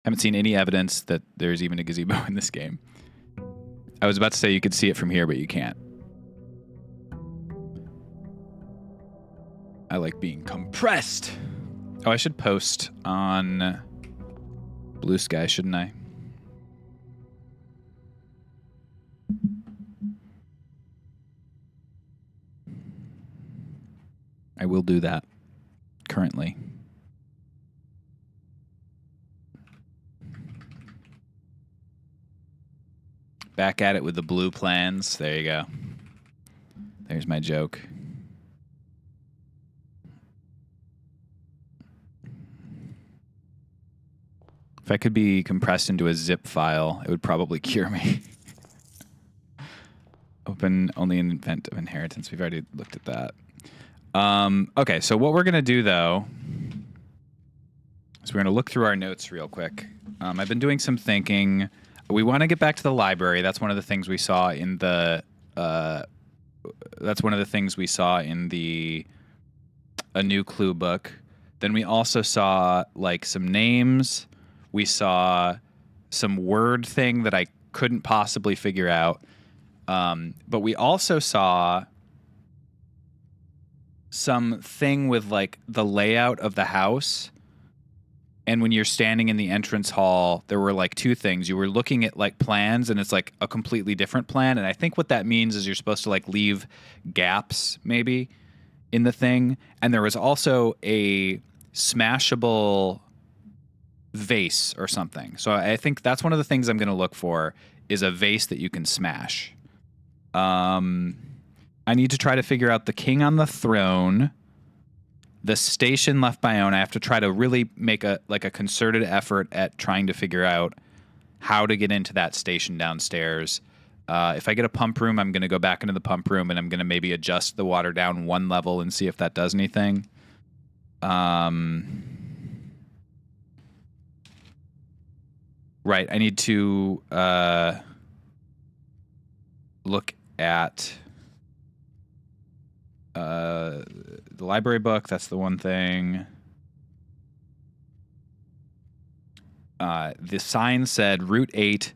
Haven't seen any evidence that there's even a gazebo in this game. I was about to say you could see it from here, but you can't. I like being compressed. Oh, I should post on Blue Sky, shouldn't I? I will do that currently. Back at it with the blue plans. There you go. There's my joke. If I could be compressed into a zip file, it would probably cure me. Open only in event of inheritance. We've already looked at that. Okay, so what we're going to do, though, is we're going to look through our notes real quick. I've been doing some thinking. We want to get back to the library. That's one of the things we saw in the... that's one of the things we saw in the A New Clue book. Then we also saw, like, some names. We saw some word thing that I couldn't possibly figure out. But we also saw something with, like, the layout of the house. And when you're standing in the entrance hall, there were, like, two things. You were looking at, like, plans, and it's, like, a completely different plan. And I think what that means is you're supposed to, like, leave gaps, maybe, in the thing. And there was also a smashable vase or something. So I think that's one of the things I'm going to look for is a vase that you can smash. I need to try to figure out the king on the throne, the station left by own. I have to try to really make a concerted effort at trying to figure out how to get into that station downstairs. If I get a pump room, I'm going to go back into the pump room and I'm going to maybe adjust the water down one level and see if that does anything. Right, I need to look at the library book. That's the one thing. The sign said Route 8,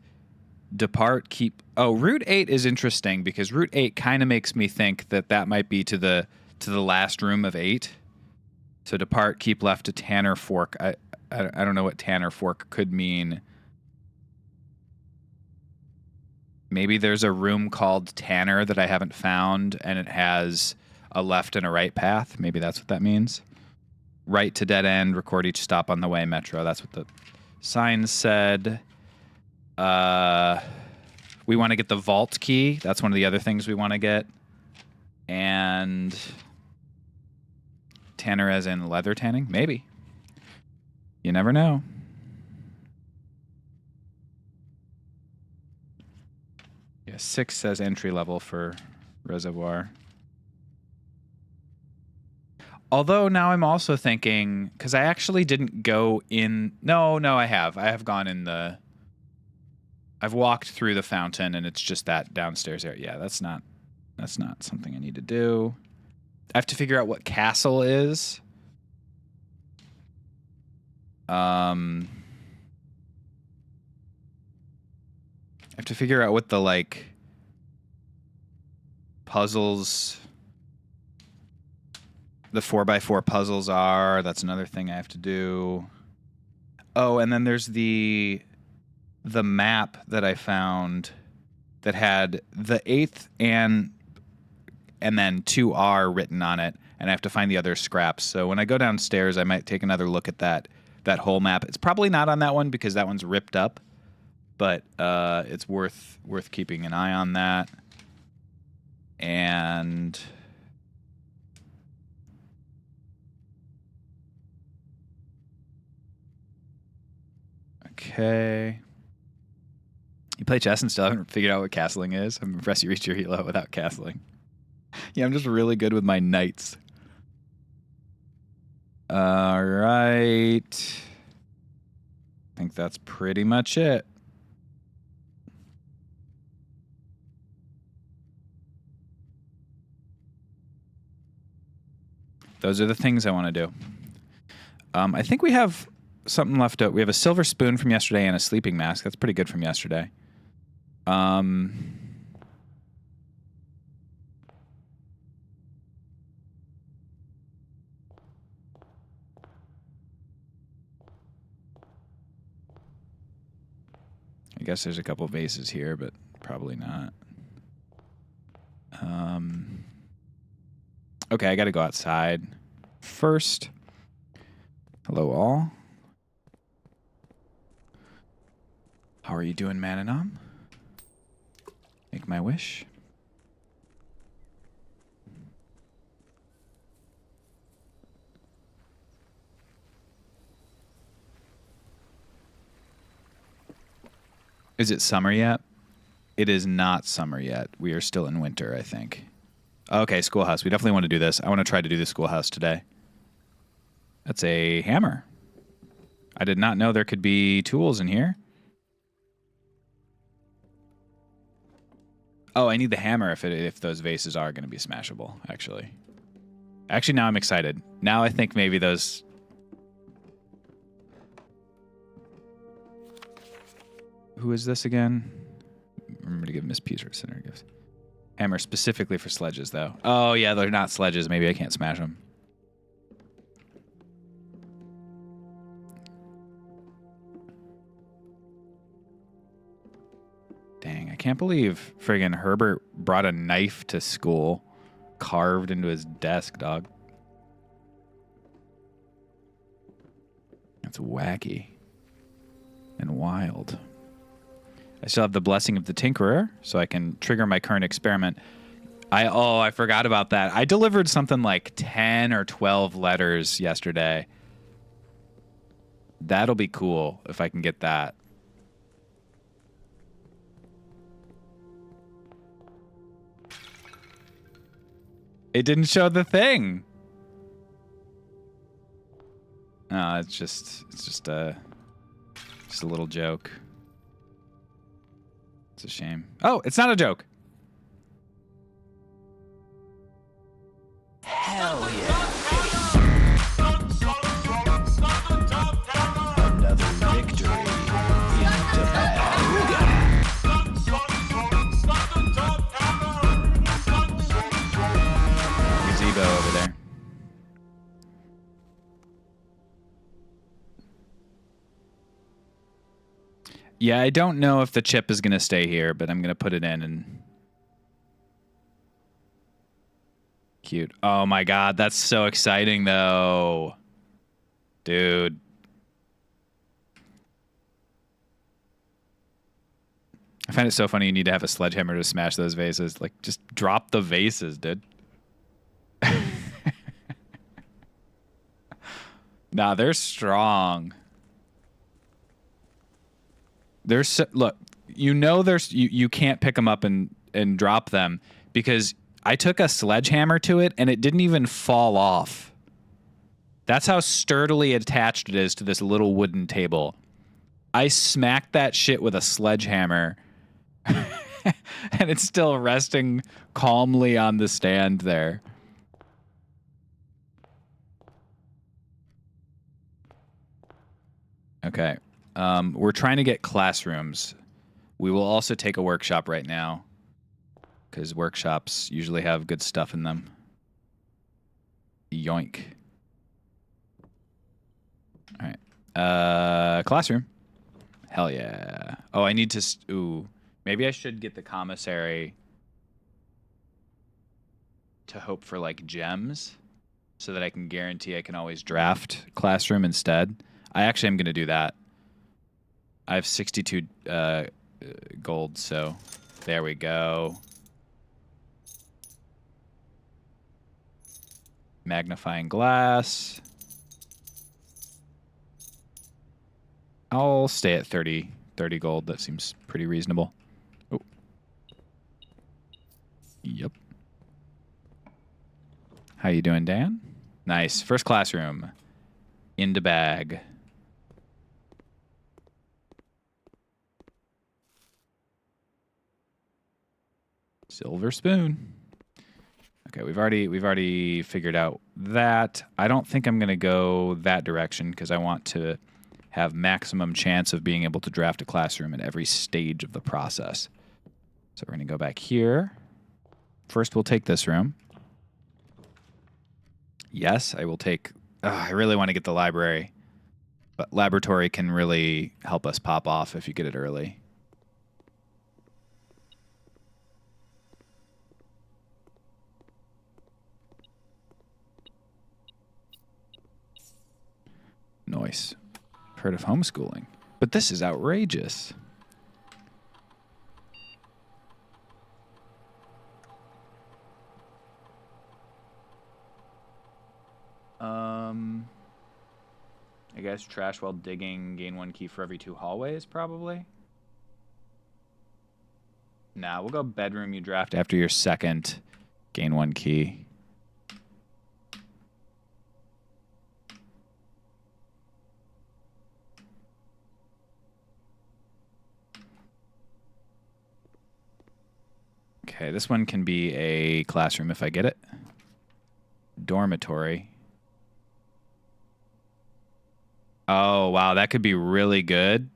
depart, keep... Oh, Route 8 is interesting because Route 8 kind of makes me think that that might be to the last room of 8. So depart, keep left to Tanner Fork. I don't know what Tanner Fork could mean. Maybe there's a room called Tanner that I haven't found, and it has a left and a right path. Maybe that's what that means. Right to dead end, record each stop on the way, Metro. That's what the sign said. We want to get the vault key. That's one of the other things we want to get. And Tanner as in leather tanning? Maybe. You never know. Yeah, 6 says entry level for Reservoir. Although now I'm also thinking, because I actually didn't go in... No, I have. I have gone in the... I've walked through the fountain, and it's just that downstairs area. Yeah, that's not something I need to do. I have to figure out what castle is. I have to figure out what the, like, puzzles... The 4x4 puzzles are. That's another thing I have to do. Oh, and then there's the map that I found that had the 8th and then 2R written on it, and I have to find the other scraps. So when I go downstairs, I might take another look at that whole map. It's probably not on that one because that one's ripped up, but it's worth keeping an eye on that. And okay. You play chess and still haven't figured out what castling is? I'm impressed you reached your elo without castling. Yeah, I'm just really good with my knights. All right. I think that's pretty much it. Those are the things I want to do. I think we have something left out. We have a silver spoon from yesterday and a sleeping mask. That's pretty good from yesterday. I guess there's a couple vases here, but probably not. Okay, I got to go outside first. Hello, all. How are you doing, Mananam? Make my wish. Is it summer yet? It is not summer yet. We are still in winter, I think. Okay, schoolhouse. We definitely want to do this. I want to try to do the schoolhouse today. That's a hammer. I did not know there could be tools in here. Oh, I need the hammer if those vases are going to be smashable, actually. Actually, now I'm excited. Now I think maybe those... Who is this again? Remember to give Miss Peter Center gifts. Hammer specifically for sledges, though. Oh, yeah, they're not sledges. Maybe I can't smash them. Dang, I can't believe friggin' Herbert brought a knife to school carved into his desk, dog. That's wacky and wild. I still have the blessing of the Tinkerer, so I can trigger my current experiment. I forgot about that. I delivered something like 10 or 12 letters yesterday. That'll be cool if I can get that. It didn't show the thing. No, it's just a little joke. It's a shame. Oh, it's not a joke. Hell yeah. Another victory in the bag. Gazebo over there. Yeah, I don't know if the chip is going to stay here, but I'm going to put it in and... Cute. Oh my god, that's so exciting, though. Dude. I find it so funny you need to have a sledgehammer to smash those vases. Like, just drop the vases, dude. Nah, they're strong. Look, you know you can't pick them up and drop them because I took a sledgehammer to it and it didn't even fall off. That's how sturdily attached it is to this little wooden table. I smacked that shit with a sledgehammer and it's still resting calmly on the stand there. Okay. We're trying to get classrooms. We will also take a workshop right now because workshops usually have good stuff in them. Yoink. All right. Classroom. Hell yeah. Oh, I need to... Ooh. Maybe I should get the commissary to hope for, like, gems so that I can guarantee I can always draft classroom instead. I actually am going to do that. I have 62 gold, so there we go. Magnifying glass. I'll stay at 30 gold. That seems pretty reasonable. Oh. Yep. How you doing, Dan? Nice. First classroom. Into bag. Silver spoon. Okay, we've already figured out that. I don't think I'm going to go that direction because I want to have maximum chance of being able to draft a classroom at every stage of the process. So we're going to go back here. First, we'll take this room. Yes, I will take... I really want to get the library. But laboratory can really help us pop off if you get it early. Nice. Heard of homeschooling. But this is outrageous. I guess trash while digging, gain 1 key for every 2 hallways, probably. Nah, we'll go bedroom. You draft after your second, gain 1 key. Okay, this one can be a classroom if I get it. Dormitory. Oh, wow, that could be really good.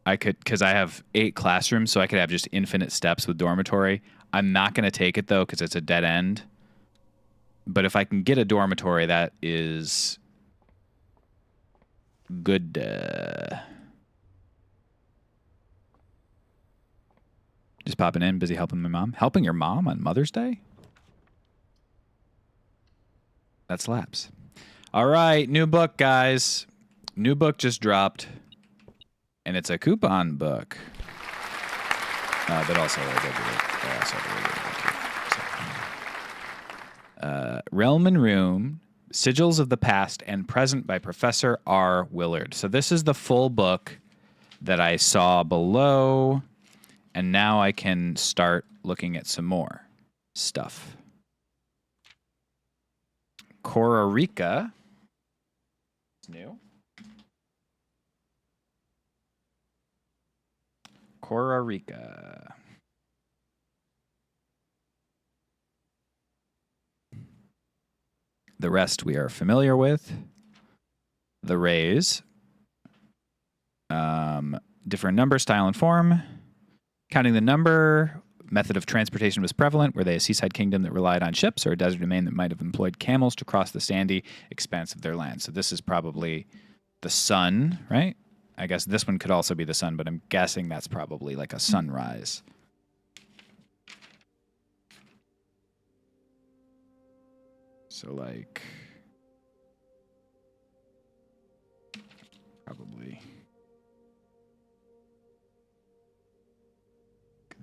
I could, because I have 8 classrooms, so I could have just infinite steps with dormitory. I'm not going to take it, though, because it's a dead end. But if I can get a dormitory, that is good. Just popping in, busy helping my mom. Helping your mom on Mother's Day? That slaps. All right, new book, guys. New book just dropped. And it's a coupon book. But also a regular book. Realm and Room, Sigils of the Past and Present by Professor R. Willard. So this is the full book that I saw below. And now I can start looking at some more stuff. Kororika. It's new. Kororika. The rest we are familiar with. The Rays. Different number, style, and form. Counting the number, method of transportation was prevalent. Were they a seaside kingdom that relied on ships or a desert domain that might have employed camels to cross the sandy expanse of their land? So this is probably the sun, right? I guess this one could also be the sun, but I'm guessing that's probably like a sunrise. So like probably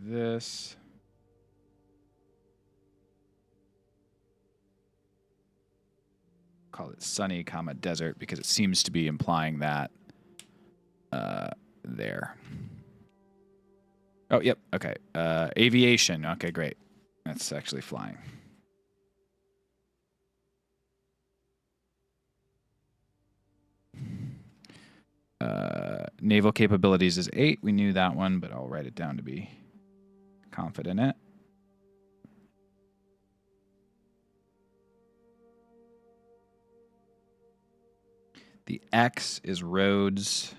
this. Call it sunny, comma, desert, because it seems to be implying that there. Oh, yep. Okay. Aviation. Okay, great. That's actually flying. Naval capabilities is 8. We knew that one, but I'll write it down to be confident in it. The X is roads.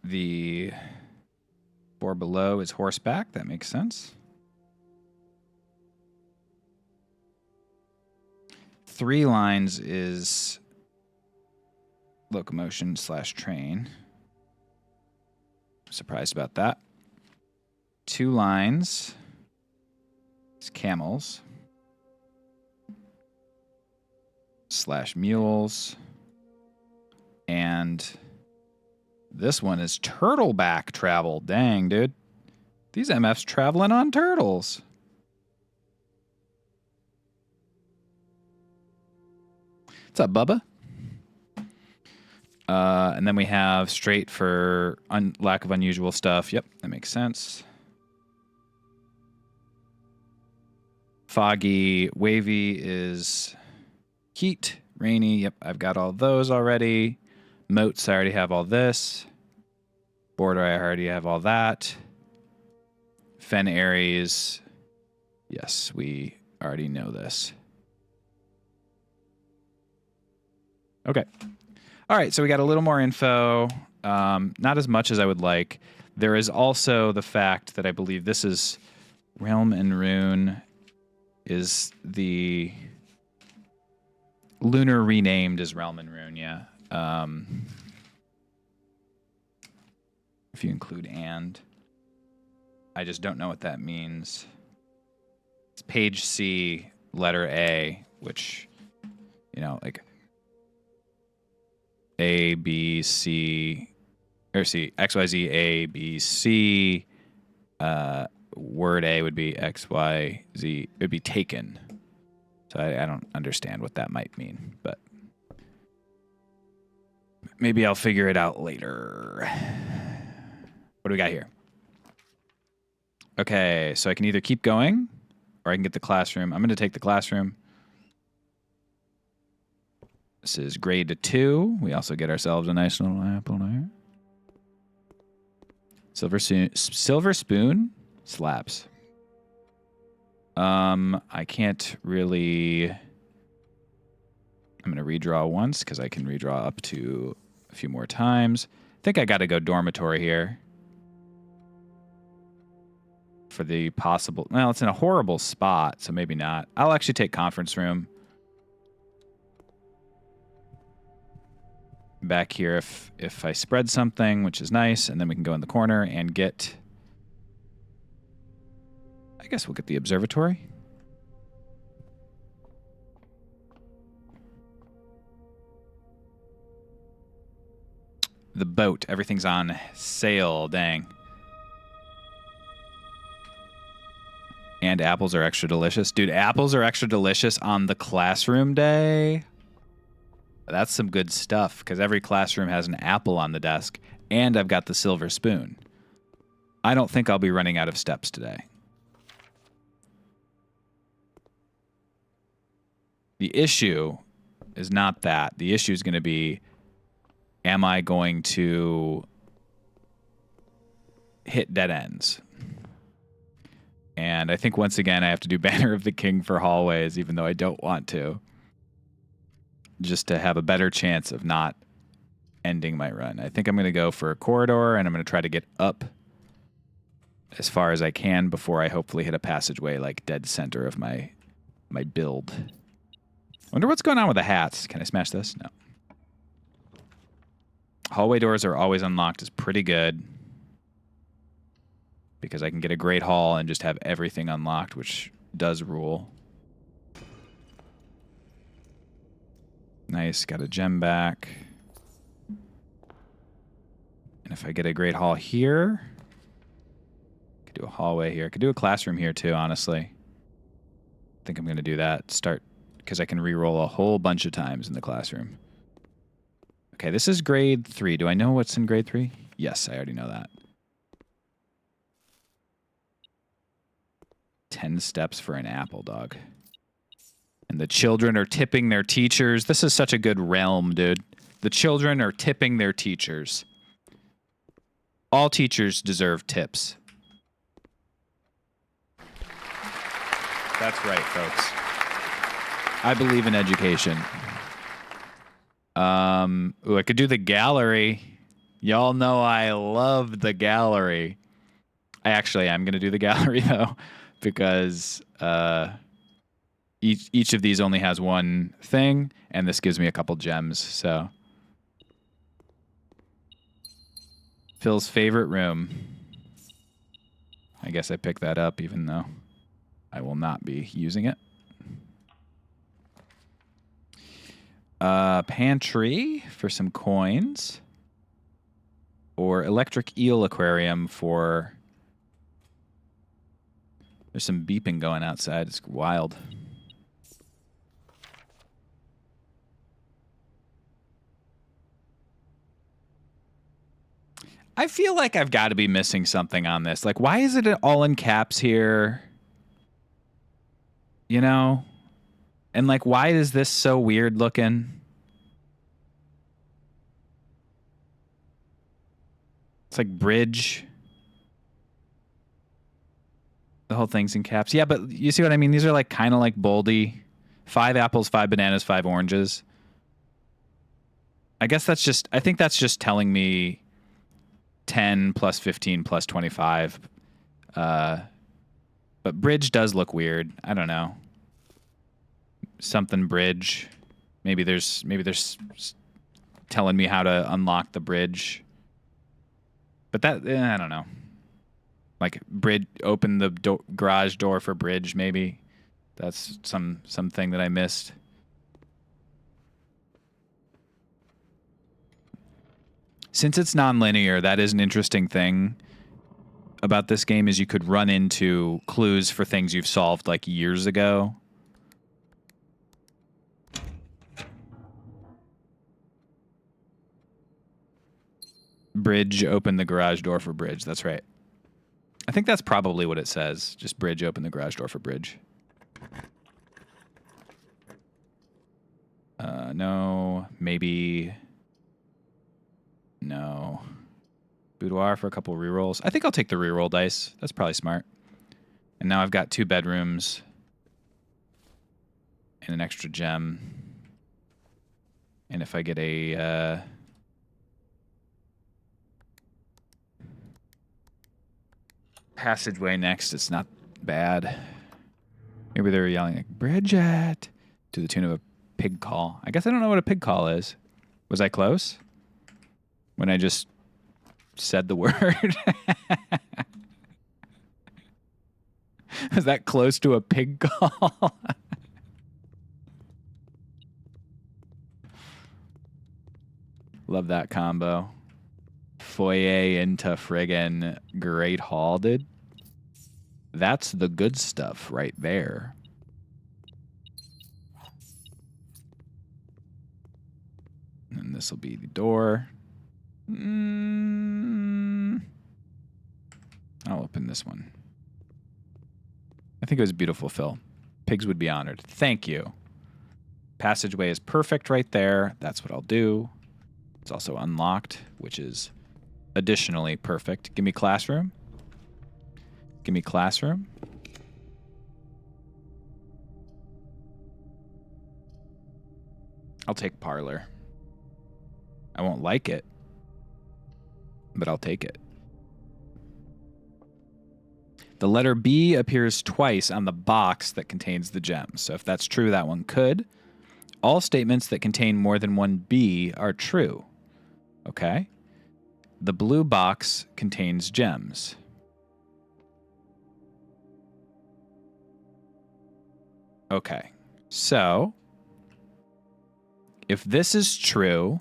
The 4 below is horseback. That makes sense. 3 lines is locomotion / train. Surprised about that. 2 lines is camels / mules. And this one is turtleback travel. Dang, dude. These MFs traveling on turtles. What's up, Bubba? And then we have straight for lack of unusual stuff. Yep, that makes sense. Foggy, wavy is heat. Rainy, yep, I've got all those already. Moats, I already have all this. Border, I already have all that. Fen Aries, yes, we already know this. Okay. All right, so we got a little more info. Not as much as I would like. There is also the fact that I believe this is Realm and Rune is the lunar renamed as Realm and Rune, yeah. If you include and. I just don't know what that means. It's page C, letter A, which, you know, like A, B, C, or C, X, Y, Z, A, B, C. Word A would be X, Y, Z. It would be taken. So I don't understand what that might mean, but maybe I'll figure it out later. What do we got here? Okay, so I can either keep going or I can get the classroom. I'm going to take the classroom. This is grade 2. We also get ourselves a nice little apple there. Silver spoon slaps. I can't really. I'm going to redraw once because I can redraw up to a few more times. I think I got to go dormitory here. For the possible. Well, it's in a horrible spot, so maybe not. I'll actually take conference room. Back here if I spread something, which is nice, and then we can go in the corner and get. I guess we'll get the observatory. The boat. Everything's on sale. Dang. And apples are extra delicious. Dude, apples are extra delicious on the classroom day. That's some good stuff, because every classroom has an apple on the desk, and I've got the silver spoon. I don't think I'll be running out of steps today. The issue is not that. The issue is going to be, am I going to hit dead ends? And I think once again I have to do Banner of the King for hallways, even though I don't want to. Just to have a better chance of not ending my run. I think I'm going to go for a corridor, and I'm going to try to get up as far as I can before I hopefully hit a passageway like dead center of my build. I wonder what's going on with the hats. Can I smash this? No. Hallway doors are always unlocked is pretty good. Because I can get a great haul and just have everything unlocked, which does rule. Nice, got a gem back. And if I get a great haul here, I could do a hallway here. I could do a classroom here too, honestly. I think I'm going to do that. Start, because I can re-roll a whole bunch of times in the classroom. Okay, this is grade 3. Do I know what's in grade 3? Yes, I already know that. 10 steps for an apple, dog. And the children are tipping their teachers. This is such a good realm, dude. The children are tipping their teachers. All teachers deserve tips. That's right, folks. I believe in education. Ooh, I could do the gallery. Y'all know I love the gallery. I actually am going to do the gallery, though. Because each of these only has one thing, and this gives me a couple gems. So, Phil's favorite room. I guess I picked that up, even though I will not be using it. Pantry for some coins, or electric eel aquarium for. There's some beeping going outside. It's wild. I feel like I've got to be missing something on this. Like, why is it all in caps here? You know? And, like, why is this so weird looking? It's like bridge. The whole thing's in caps. Yeah, but you see what I mean? These are like kind of like boldy. 5 apples, 5 bananas, 5 oranges. I guess that's just, I think that's just telling me 10 plus 15 plus 25. But bridge does look weird. I don't know. Something bridge. Maybe there's telling me how to unlock the bridge. But that, I don't know. Like bridge, open the garage door for bridge, maybe. That's something that I missed. Since it's non-linear, that is an interesting thing about this game is you could run into clues for things you've solved like years ago. Bridge, open the garage door for bridge. That's right. I think that's probably what it says. Just bridge, open the garage door for bridge. No. Maybe. No. Boudoir for a couple rerolls. I think I'll take the reroll dice. That's probably smart. And now I've got 2 bedrooms and an extra gem. And if I get a passageway next, it's not bad. Maybe they're yelling like Bridget to the tune of a pig call. I guess I don't know what a pig call is. Was I close? When I just said the word? Was that close to a pig call? Love that combo. Foyer into friggin' Great Hall, dude. That's the good stuff right there. And this will be the door. I'll open this one. I think it was beautiful, Phil. Pigs would be honored. Thank you. Passageway is perfect right there. That's what I'll do. It's also unlocked, which is additionally perfect. Give me classroom. Give me classroom. I'll take parlor. I won't like it, but I'll take it. The letter B appears twice on the box that contains the gems. So if that's true, that one could. All statements that contain more than one B are true. Okay? The blue box contains gems. Okay. So if this is true,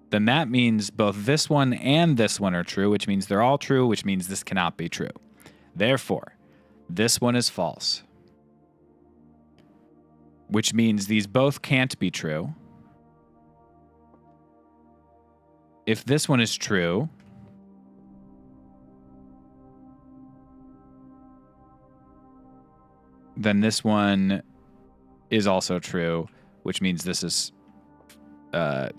then that means both this one and this one are true, which means they're all true, which means this cannot be true. Therefore, this one is false, which means these both can't be true. If this one is true, then this one is also true, which means this is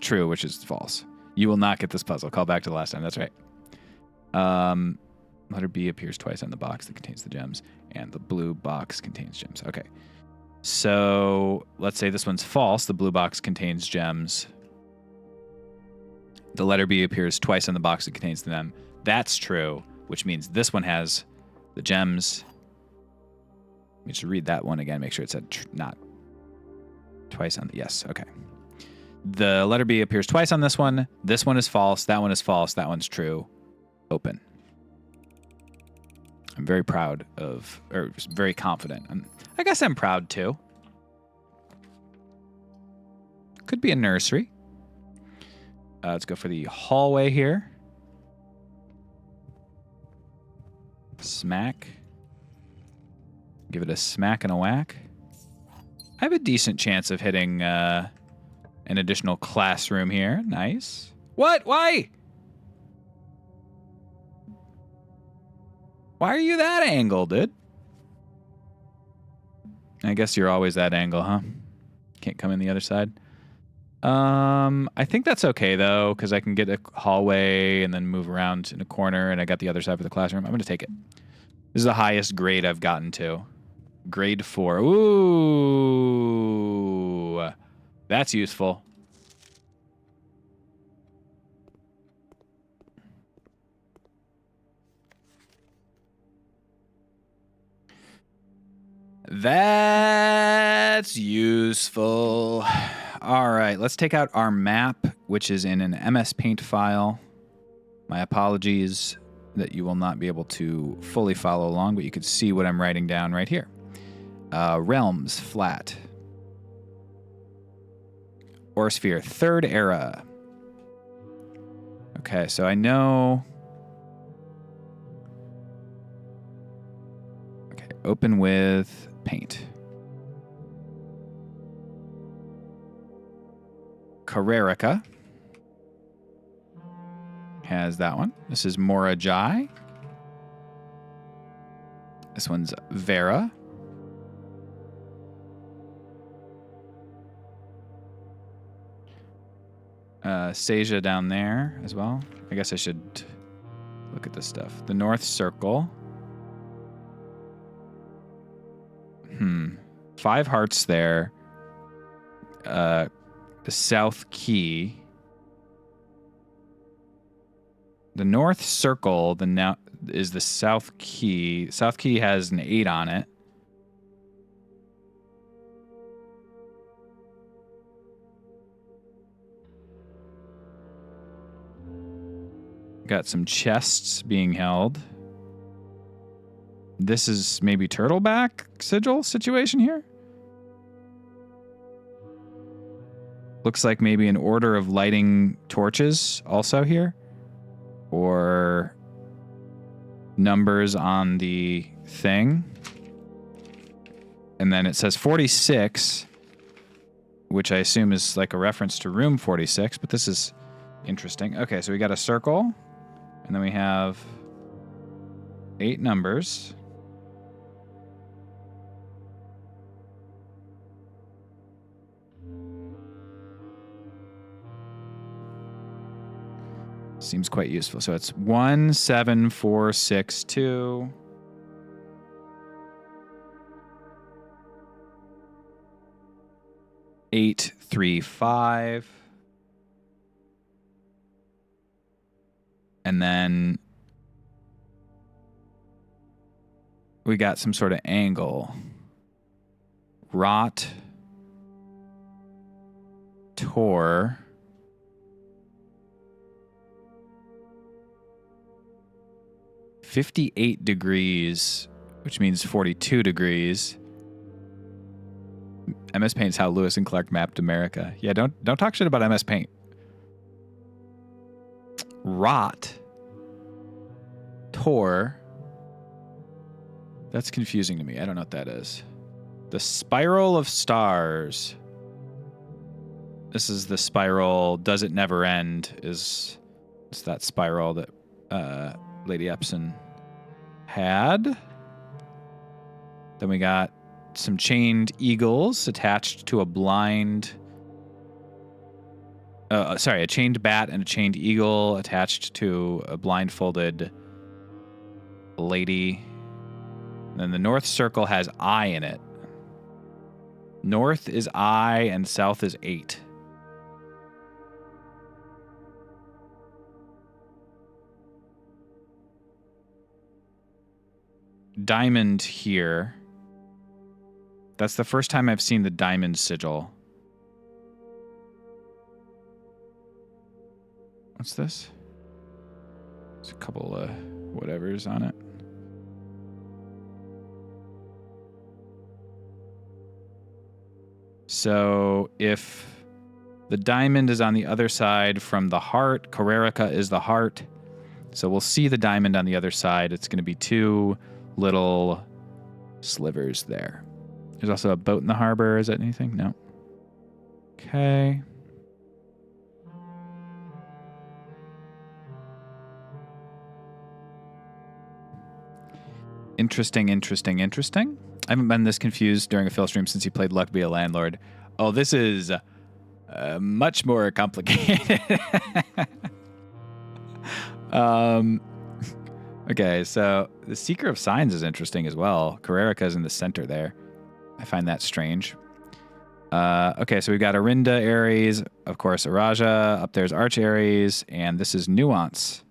true, which is false. You will not get this puzzle. Call back to the last time. That's right. Letter B appears twice on the box that contains the gems, and the blue box contains gems. Okay. So let's say this one's false. The blue box contains gems. The letter B appears twice on the box that contains them. That's true, which means this one has the gems. Let me just read that one again. Make sure it said not twice on the... Yes, okay. The letter B appears twice on this one. This one is false. That one is false. That one's true. Open. I'm very proud of, or very confident. I guess I'm proud too. Could be a nursery. Let's go for the hallway here. Smack. Give it a smack and a whack. I have a decent chance of hitting an additional classroom here. Nice. What? Why? Why are you that angle, dude? I guess you're always that angle, huh? Can't come in the other side. I think that's okay, though, because I can get a hallway and then move around in a corner, and I got the other side for the classroom. I'm going to take it. This is the highest grade I've gotten to. Grade 4. Ooh. That's useful. That's useful. All right, let's take out our map, which is in an MS Paint file. My apologies that you will not be able to fully follow along, but you can see what I'm writing down right here. Realms, flat. Orosphere, third era. Okay, so I know... Okay, open with paint. Karerika has that one. This is Morajai. This one's Vera. Seja down there as well. I guess I should look at this stuff. The North Circle. 5 hearts there. The South Key. The North Circle is the South Key. South Key has an 8 on it. Got some chests being held. This is maybe Turtleback sigil situation here. Looks like maybe an order of lighting torches also here. Or numbers on the thing. And then it says 46, which I assume is like a reference to room 46, but this is interesting. Okay, so we got a circle, and then we have 8 numbers. Seems quite useful. So it's 17462. Eight, 3, 5. And then we got some sort of angle. Rot. Tor. .58 degrees, which means 42 degrees. MS Paint's how Lewis and Clark mapped America. Yeah, don't talk shit about MS Paint. Rot. Tor. That's confusing to me. I don't know what that is. The Spiral of Stars. This is the spiral. Does it never end? It's that spiral that Lady Epson had. Then we got some chained eagles attached to a blind... a chained bat and a chained eagle attached to a blindfolded lady. And then the North Circle has I in it. North is I and South is 8. Diamond here. That's the first time I've seen the diamond sigil. What's this? There's a couple of whatevers on it. So if the diamond is on the other side from the heart, Karerika is the heart. So we'll see the diamond on the other side. It's going to be 2 little slivers there. There's also a boat in the harbor. Is that anything? No. Okay. Interesting. I haven't been this confused during a Phil stream since he played Luck Be a Landlord. Oh, this is much more complicated. Okay, so the Seeker of Signs is interesting as well. Karerika is in the center there. I find that strange. Okay, so we've got Arinda Ares, of course, Araja. Up there's Arch Ares, and this is Nuance.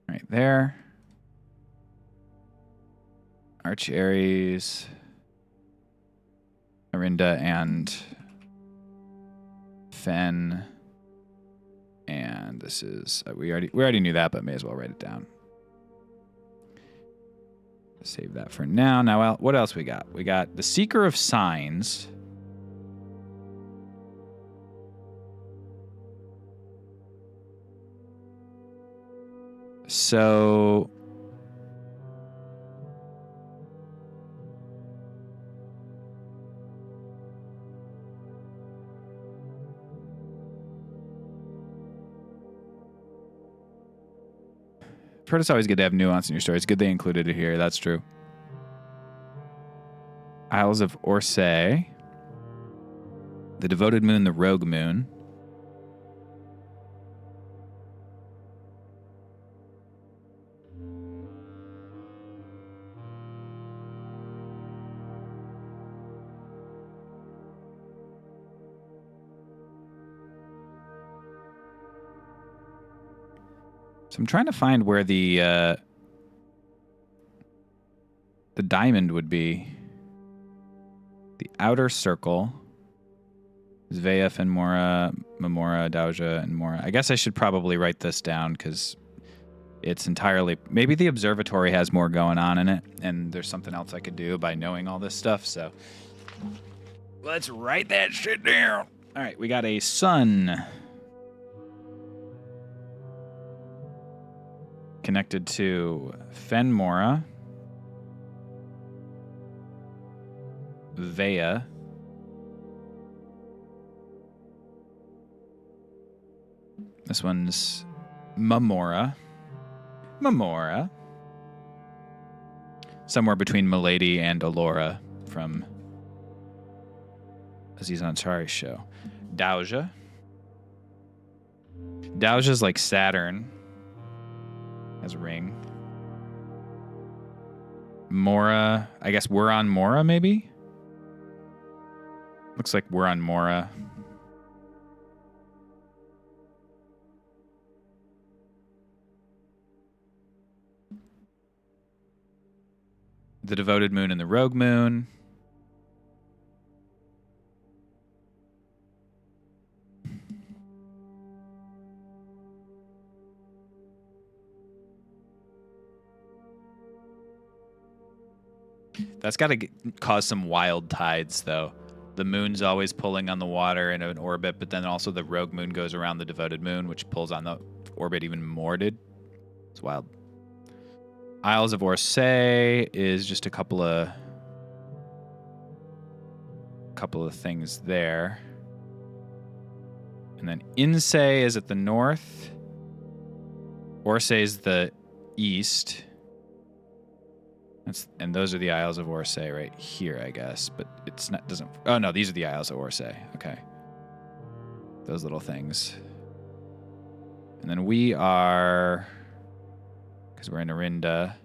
Right there. Arch Ares, Arinda, and Fen. And this is we already knew that, but may as well write it down. Save that for now. Now, what else we got? We got the Seeker of Signs. So I've heard it's always good to have nuance in your story. It's good they included it here. That's true. Isles of Orsay. The Devoted Moon, the Rogue Moon. So I'm trying to find where the diamond would be. The outer circle is Vea, Fenmora, Memora, Dauja, and Mora. I guess I should probably write this down because it's entirely... Maybe the observatory has more going on in it, and there's something else I could do by knowing all this stuff, so... Let's write that shit down! All right, we got a sun... connected to Fenmora, Vea, this one's Memora, somewhere between Milady and Allura from Aziz Ansari's show. Dauja. Dauja's like Saturn. Has a ring. Mora, I guess we're on Mora, maybe? Looks like we're on Mora. The Devoted Moon and the Rogue Moon. That's got to cause some wild tides, though. The moon's always pulling on the water in an orbit, but then also the rogue moon goes around the devoted moon, which pulls on the orbit even more, dude. It's wild. Isles of Orsay is just a couple of things there. And then Insay is at the north. Orsay is the east. And those are the Isles of Orsay right here, I guess. But it's not, doesn't... Oh, no, these are the Isles of Orsay. Okay. Those little things. And then we are... Because we're in Arinda.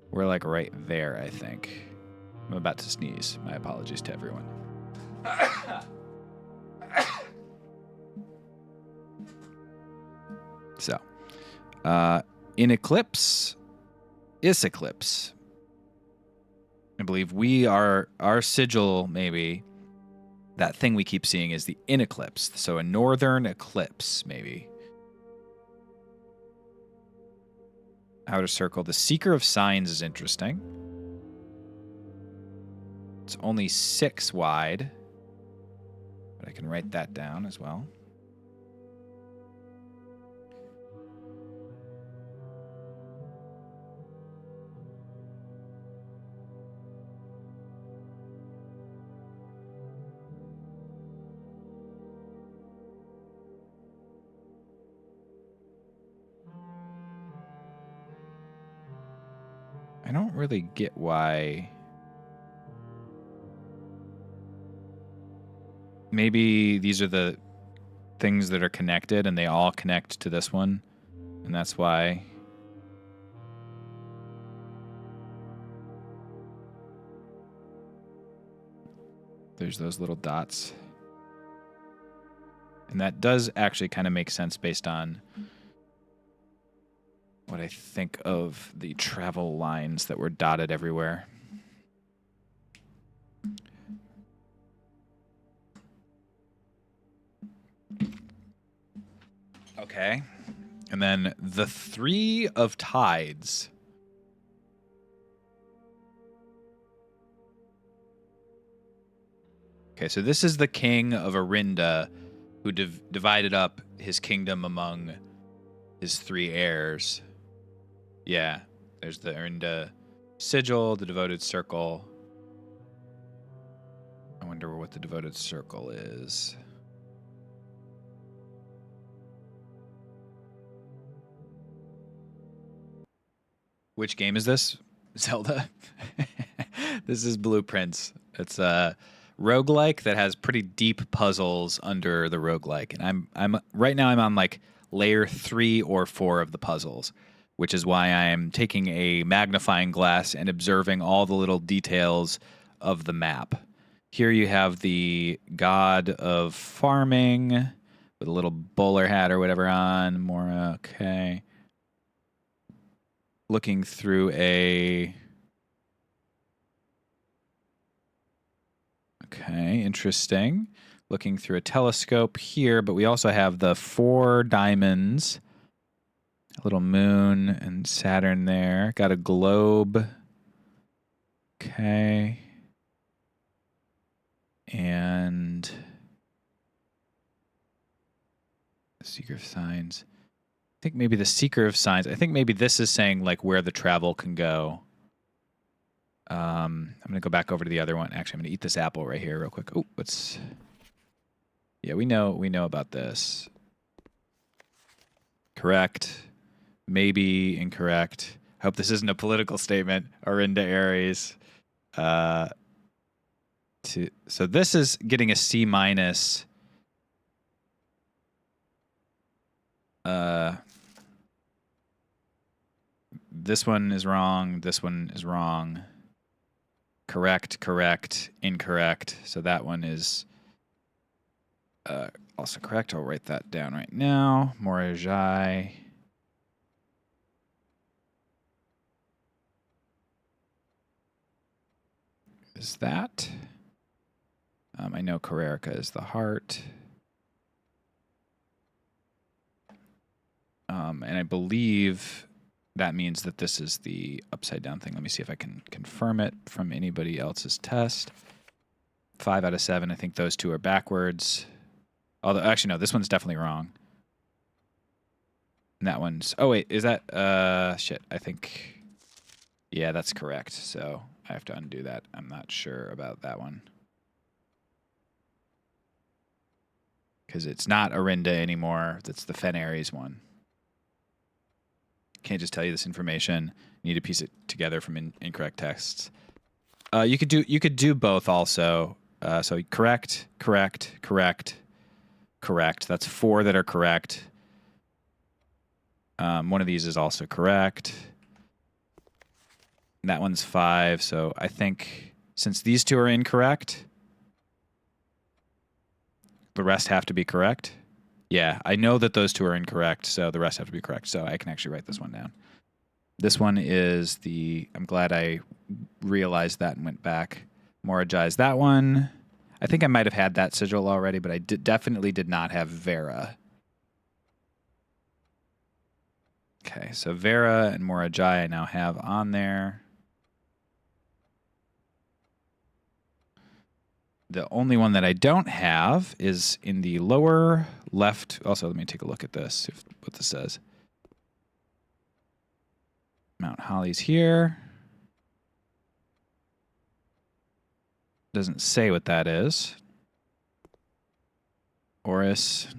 We're like right there, I think. I'm about to sneeze. My apologies to everyone. So. In Eclipse... Is Eclipse. I believe we are, our sigil, maybe, that thing we keep seeing is the in eclipse. So a northern eclipse, maybe. Outer circle. The Seeker of Signs is interesting. It's only 6 wide. But I can write that down as well. I don't really get why. Maybe these are the things that are connected and they all connect to this one. And that's why. There's those little dots. And that does actually kind of make sense based on what I think of the travel lines that were dotted everywhere. Okay. And then the Three of Tides. Okay, so this is the king of Arinda who divided up his kingdom among his three heirs. Yeah, there's the Arinda sigil, the devoted circle. I wonder what the devoted circle is. Which game is this? Zelda. This is Blueprints. It's a roguelike that has pretty deep puzzles under the roguelike. And I'm right now I'm on like layer 3 or 4 of the puzzles, which is why I am taking a magnifying glass and observing all the little details of the map. Here you have the god of farming with a little bowler hat or whatever on. Mora, okay. Looking through a... Okay, interesting. Looking through a telescope here, but we also have the 4 diamonds. A little moon and Saturn there. Got a globe. Okay. And... Seeker of Signs. I think maybe the Seeker of Signs. I think maybe this is saying like where the travel can go. I'm going to go back over to the other one. Actually, I'm going to eat this apple right here real quick. Oh, what's... Yeah, we know about this. Correct. Maybe incorrect. I hope this isn't a political statement. Arinda Aries. So this is getting a C minus. This one is wrong. This one is wrong. Correct, correct, incorrect. So that one is also correct. I'll write that down right now. Morajai. Is that? I know Carrerica is the heart. And I believe that means that this is the upside down thing. Let me see if I can confirm it from anybody else's test. 5 out of 7. I think those two are backwards. Although, actually, no, this one's definitely wrong. And that one's... Oh, wait, is that... shit, I think... Yeah, that's correct. So I have to undo that. I'm not sure about that one. Because it's not Arinda anymore. It's the Fenaries one. Can't just tell you this information. You need to piece it together from incorrect texts. You could do both also. So correct, correct, correct, correct. That's 4 that are correct. One of these is also correct. And that one's 5. So I think since these 2 are incorrect, the rest have to be correct. Yeah, I know that those 2 are incorrect, so the rest have to be correct. So I can actually write this one down. This one is the... I'm glad I realized that and went back. Morajai's that one. I think I might have had that sigil already, but I definitely did not have Vera. Okay, so Vera and Morajai I now have on there. The only one that I don't have is in the lower left. Also, let me take a look at this, see what this says. Mount Holly's here. Doesn't say what that is. Oris.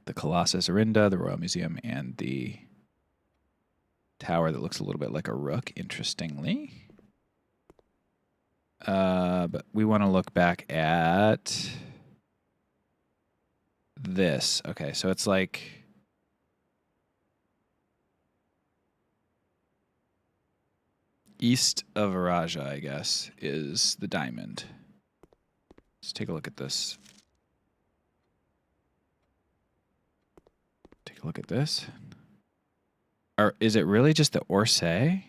The Colossus Arinda, the Royal Museum, and the tower that looks a little bit like a rook, interestingly. But we want to look back at this. Okay, so it's like east of Araja, I guess, is the diamond. Let's take a look at this. Take Take a look at this. Or is it really just the Orsay?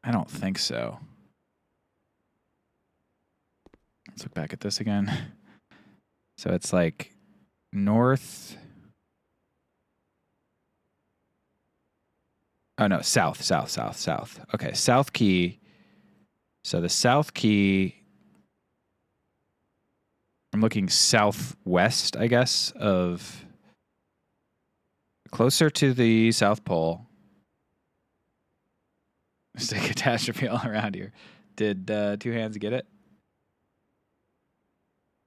I don't think so. Let's look back at this again. So it's like north. Oh no, south. Okay, South Key. So the South Key, I'm looking southwest, I guess, of closer to the South Pole. There's a catastrophe all around here. Did Two Hands get it?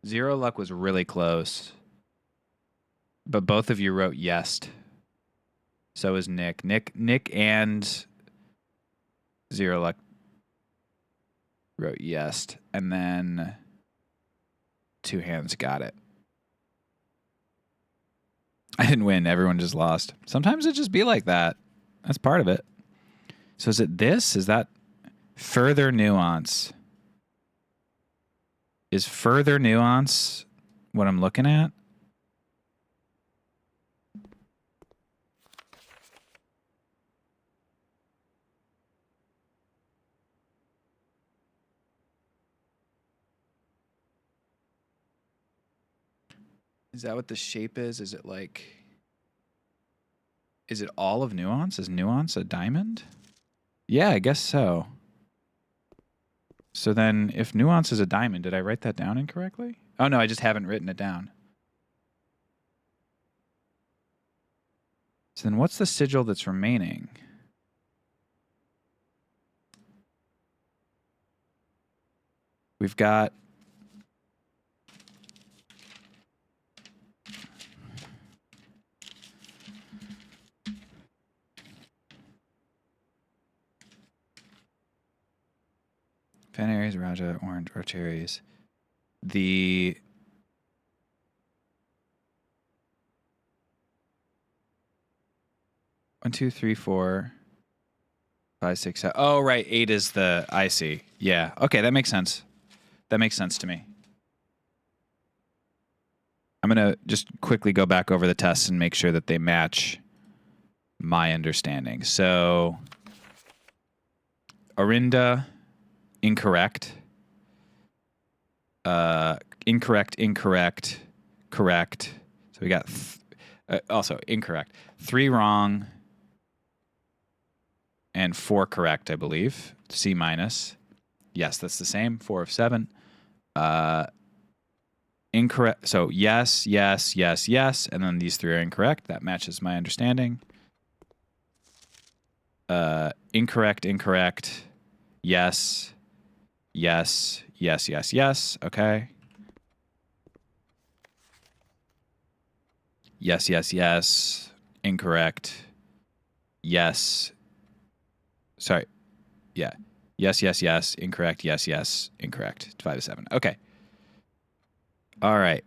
Zero Luck was really close. But both of you wrote yes. So is Nick. Nick and Zero Luck wrote yes. And then Two Hands got it. I didn't win. Everyone just lost. Sometimes it just be like that. That's part of it. So is it this? Is that further nuance? Is further nuance what I'm looking at? Is that what the shape is? Is it like... Is it all of nuance? Is nuance a diamond? Yeah, I guess so. So then if nuance is a diamond, did I write that down incorrectly? Oh no, I just haven't written it down. So then what's the sigil that's remaining? We've got... Fan Aries, Raja, Orange, or Cherries. The... One, two, three, four, 5, 6, 7. Oh, right. 8 is the... I see. Yeah. Okay, that makes sense. That makes sense to me. I'm going to just quickly go back over the tests and make sure that they match my understanding. So, Orinda... Incorrect. Incorrect. Correct. So we got also incorrect. 3 wrong and 4 correct, I believe. C minus. Yes, that's the same. 4 of 7. Incorrect. So yes, and then these 3 are incorrect. That matches my understanding. Incorrect. Yes. Okay. Yes. Incorrect. Yes. Sorry. Yeah. Yes. Incorrect. Yes. Incorrect. 5 to 7. Okay. All right.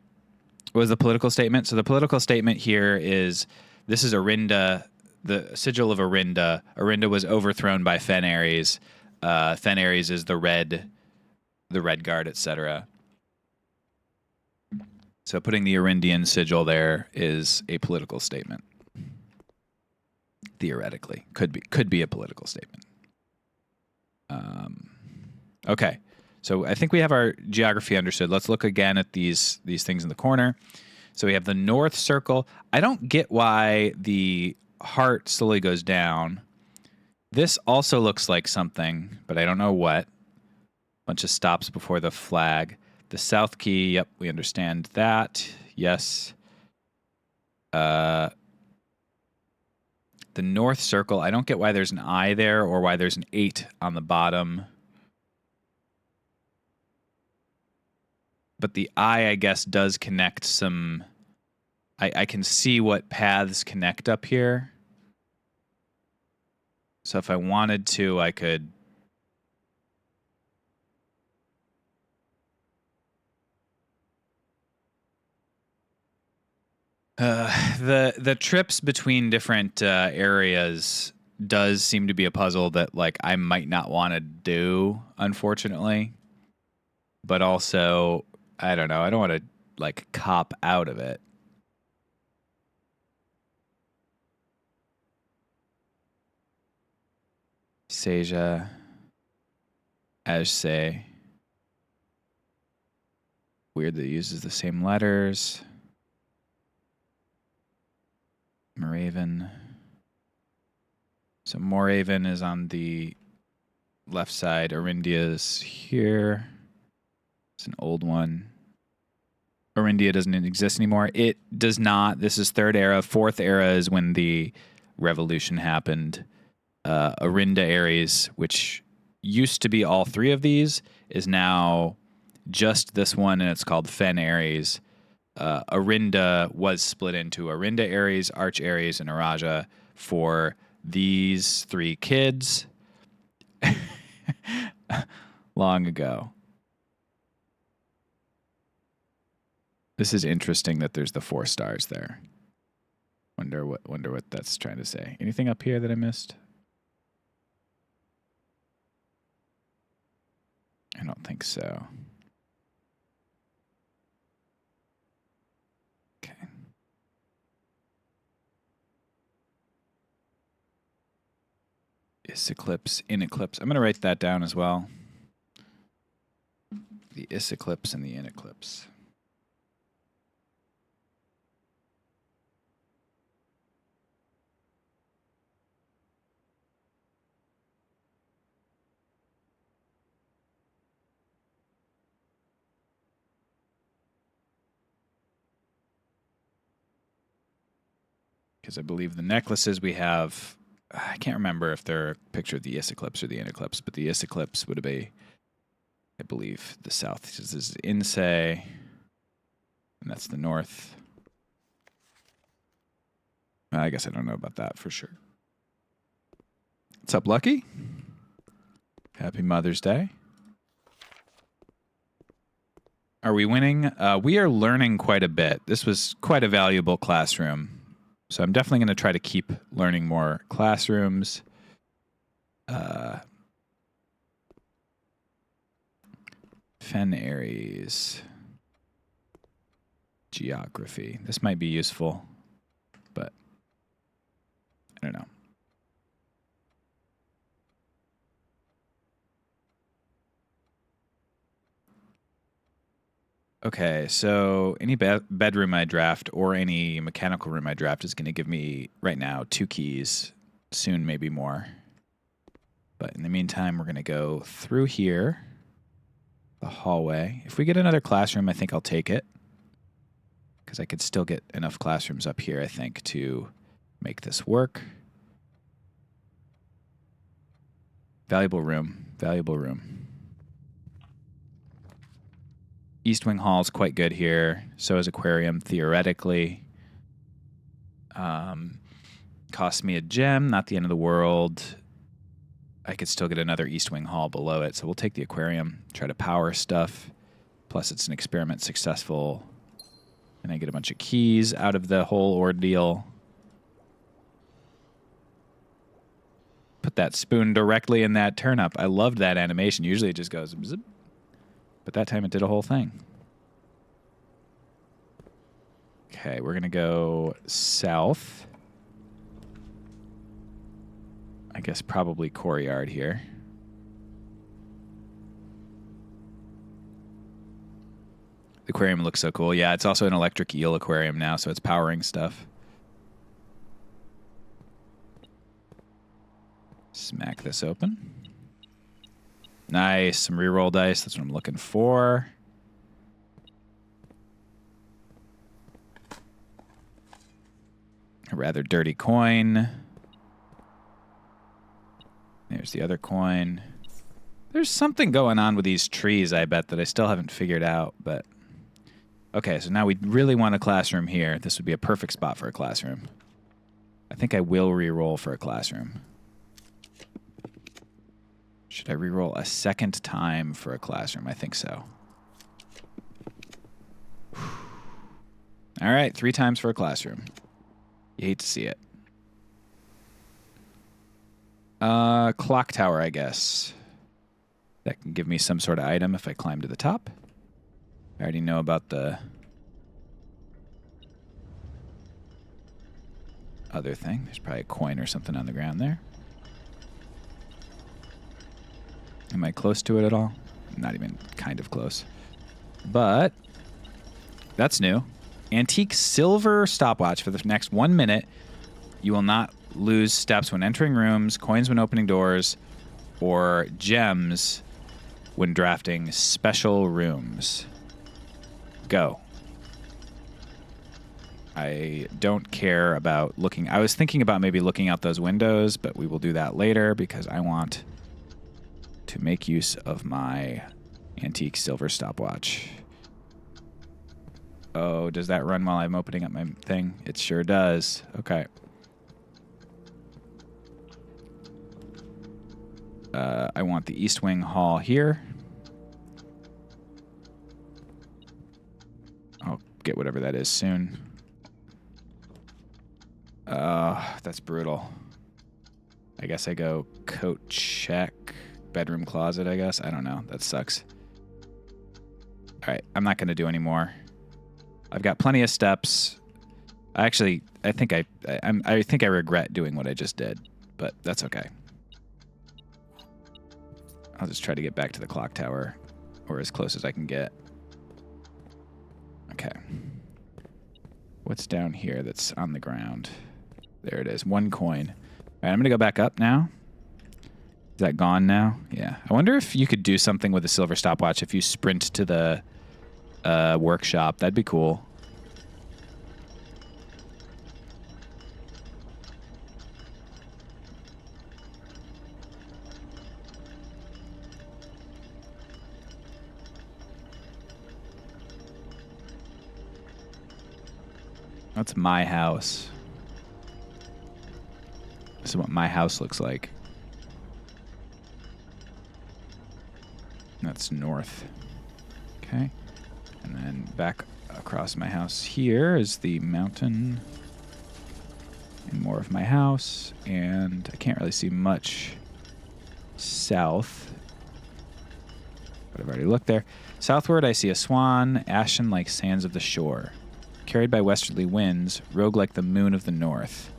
What was the political statement? So the political statement here is this is Orinda, the sigil of Orinda. Orinda was overthrown by Fen Aries. Fen Aries is the red guard, etc. So putting the Orindian sigil there is a political statement. Theoretically, could be a political statement. Okay, so I think we have our geography understood. Let's look again at these things in the corner. So we have the north circle. I don't get why the heart slowly goes down. This also looks like something, but I don't know what. Bunch of stops before the flag. The South Key, yep, we understand that. Yes. The North Circle, I don't get why there's an I there or why there's an 8 on the bottom. But the I guess, does connect some... I can see what paths connect up here. So if I wanted to, I could... The trips between different areas does seem to be a puzzle that like I might not want to do, unfortunately. but also, I don't know. I don't want to like cop out of it. Seja, Ajse. Weird that it uses the same letters. Moraven. So Moraven is on the left side. Arindia's here. It's an old one. Arindia doesn't exist anymore. It does not. This is third era. Fourth era is when the revolution happened. Arinda Ares, which used to be all three of these, is now just this one, and it's called Fen Ares. Arinda was split into Arinda Ares, Arch Ares, and Araja for these three kids long ago. This is interesting that there's the 4 stars there. Wonder what that's trying to say. Anything up here that I missed? I don't think so. Okay. Is eclipse in eclipse. I'm going to write that down as well. The is eclipse and the in eclipse. Because I believe the necklaces we have, I can't remember if they're a picture of the is eclipse or the in eclipse, but the is eclipse would be, I believe, the south. This is Insei, and that's the north. I guess I don't know about that for sure. What's up, Lucky? Happy Mother's Day. Are we winning? We are learning quite a bit. This was quite a valuable classroom. So I'm definitely going to try to keep learning more classrooms. Fen Ares. Geography. This might be useful, but I don't know. Okay, so any bedroom I draft or any mechanical room I draft is going to give me, right now, 2 keys. Soon, maybe more. But in the meantime, we're going to go through here, the hallway. If we get another classroom, I think I'll take it. Because I could still get enough classrooms up here, I think, to make this work. Valuable room. Valuable room. East Wing Hall is quite good here. So is Aquarium, theoretically. Cost me a gem, not the end of the world. I could still get another East Wing Hall below it. So we'll take the Aquarium, try to power stuff. Plus it's an experiment successful. And I get a bunch of keys out of the whole ordeal. Put that spoon directly in that turnip. I loved that animation. Usually it just goes zip. But that time it did a whole thing. Okay, we're going to go south. I guess probably Courtyard here. The aquarium looks so cool. Yeah, it's also an electric eel aquarium now, so it's powering stuff. Smack this open. Nice, some reroll dice. That's what I'm looking for. A rather dirty coin. There's the other coin. There's something going on with these trees, I bet, that I still haven't figured out. But okay, so now we really want a classroom here. This would be a perfect spot for a classroom. I think I will re-roll for a classroom. Should I re-roll a second time for a classroom? I think so. All right, 3 times for a classroom. You hate to see it. Clock tower, I guess. that can give me some sort of item if I climb to the top. I already know about the other thing. There's probably a coin or something on the ground there. Am I close to it at all? Not even kind of close. But that's new. Antique silver stopwatch for the next 1 minute. You will not lose steps when entering rooms, coins when opening doors, or gems when drafting special rooms. Go. I don't care about looking. I was thinking about maybe looking out those windows, but we will do that later because I want to make use of my antique silver stopwatch. Oh, does that run while I'm opening up my thing? It sure does. Okay. I want the East Wing Hall here. I'll get whatever that is soon. That's brutal. I guess I go coat check, bedroom closet, I guess. I don't know. That sucks. All right, I'm not going to do any more. I've got plenty of steps. I think I regret doing what I just did, but that's okay. I'll just try to get back to the clock tower, or as close as I can get. Okay. What's down here that's on the ground? There it is. 1 coin. All right, I'm going to go back up now. Is that gone now? Yeah. I wonder if you could do something with a silver stopwatch if you sprint to the workshop. That'd be cool. That's my house. This is what my house looks like. That's north. Okay. And then back across my house here is the mountain. And more of my house. And I can't really see much south. But I've already looked there. Southward, I see a swan, ashen like sands of the shore. Carried by westerly winds, rogue like the moon of the north.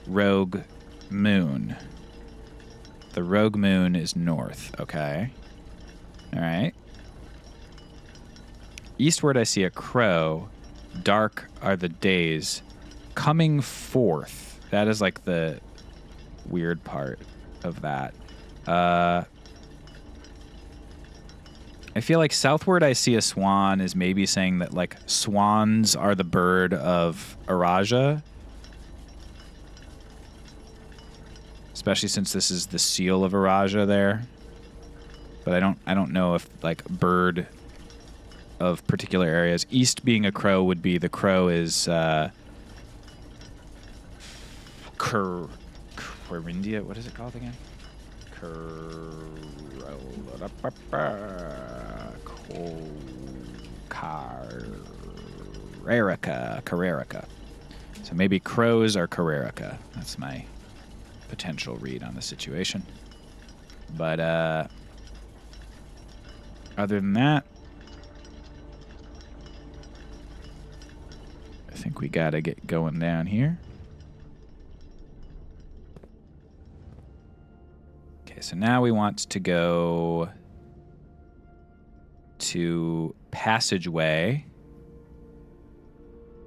Rogue moon. The rogue moon is north. Okay. All right. Eastward, I see a crow. Dark are the days. Coming forth. That is like the weird part of that. I feel like southward I see a swan is maybe saying that like swans are the bird of Araja. Especially since this is the seal of Araja there. But I don't know if like bird of particular areas. East being a crow would be the crow is Corindia. What is it called again? Carrerica. So maybe crows are Carrerica. That's my potential read on the situation. But other than that, I think we gotta get going down here. Okay, so now we want to go to passageway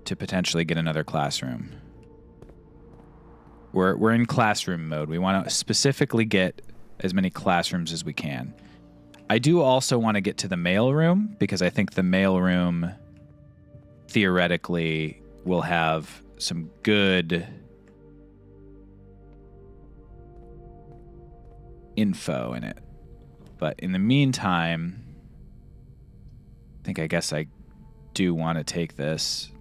to potentially get another classroom. We're in classroom mode. We want to specifically get as many classrooms as we can. I do also want to get to the mailroom because I think the mailroom theoretically will have some good info in it. But in the meantime, I guess I do want to take this.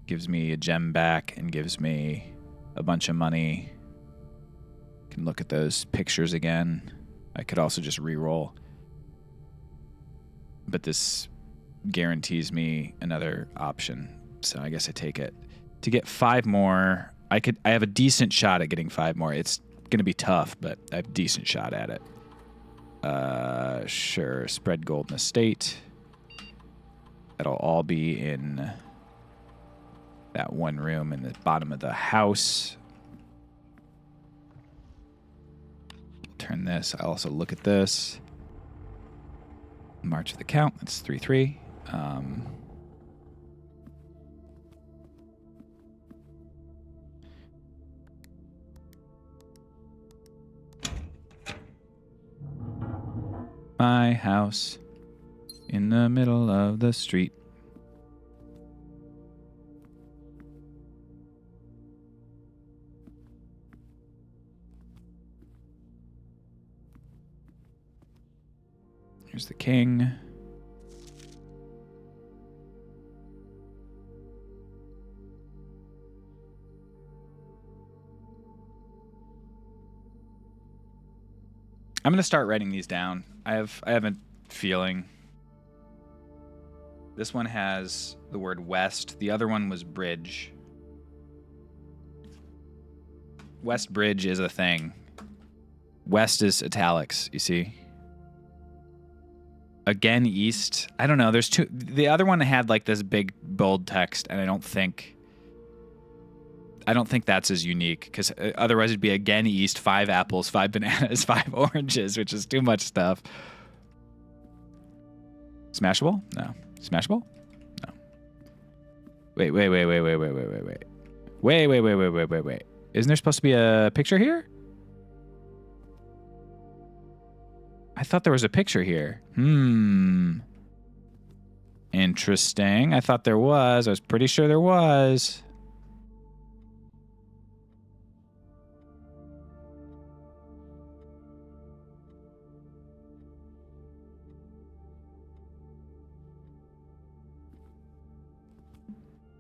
Gives me a gem back and gives me a bunch of money. Can look at those pictures again. I could also just re-roll. But this guarantees me another option. So I guess I take it. To get 5 more, I have a decent shot at getting 5 more. It's going to be tough, but I have a decent shot at it. Sure. Spread Golden Estate. That'll all be in that one room in the bottom of the house. Turn this. I also look at this. March of the Count. That's 3-3. My house in the middle of the street. Here's the king. I'm going to start writing these down. I have a feeling. This one has the word west. The other one was bridge. West bridge is a thing. West is italics, you see? Again, east. I don't know. There's two. The other one had like this big bold text, and I don't think that's as unique, because otherwise it'd be again east, 5 apples, 5 bananas, 5 oranges, which is too much stuff. Smashable? No. Smashable? No. Wait. Wait. Isn't there supposed to be a picture here? I thought there was a picture here. Interesting. I thought there was. I was pretty sure there was.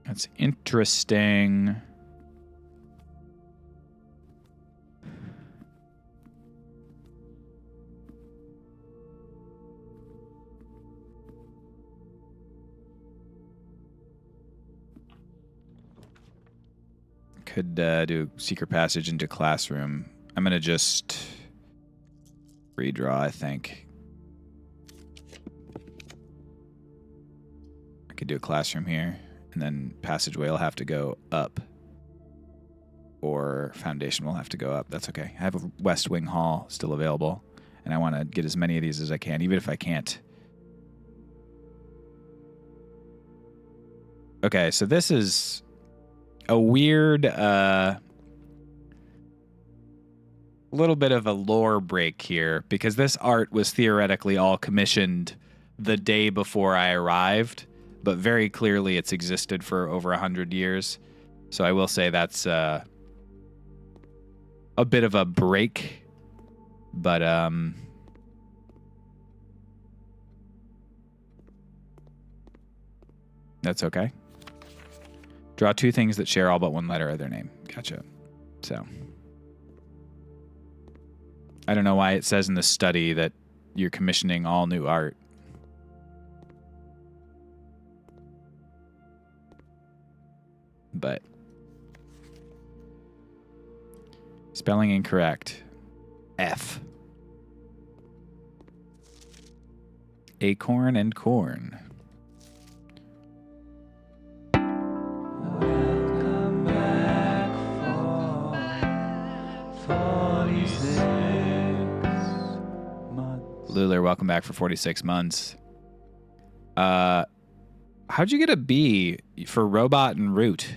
That's interesting. Could do secret passage into classroom. I'm going to just redraw, I think. I could do a classroom here, and then passageway will have to go up, or foundation will have to go up. That's okay. I have a West Wing Hall still available, and I want to get as many of these as I can, even if I can't. Okay, so this is a weird little bit of a lore break here, because this art was theoretically all commissioned the day before I arrived, but very clearly it's existed for over 100 years. So I will say that's a bit of a break, but that's okay. Draw 2 things that share all but one letter of their name. Gotcha. So I don't know why it says in the study that you're commissioning all new art. But spelling incorrect. F. Acorn and corn. Welcome back for 46 months. Luler, welcome back for 46 months. How'd you get a B for robot and root?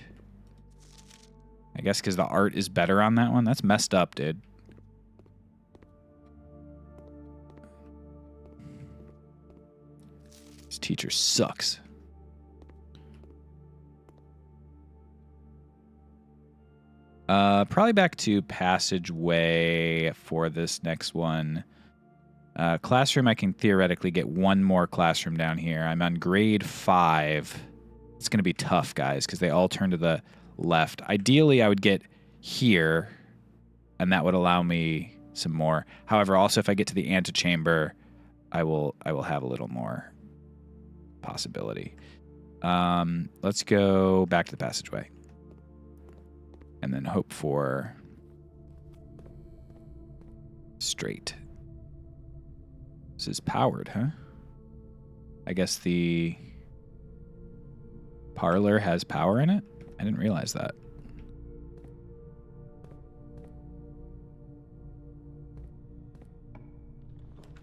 I guess because the art is better on that one. That's messed up, dude. This teacher sucks. Probably back to passageway for this next one. Classroom, I can theoretically get one more classroom down here. I'm on grade 5. It's going to be tough, guys, because they all turn to the left. Ideally, I would get here, and that would allow me some more. However, also if I get to the antechamber, I will have a little more possibility. Let's go back to the passageway, and then hope for straight. This is powered, huh? I guess the parlor has power in it? I didn't realize that.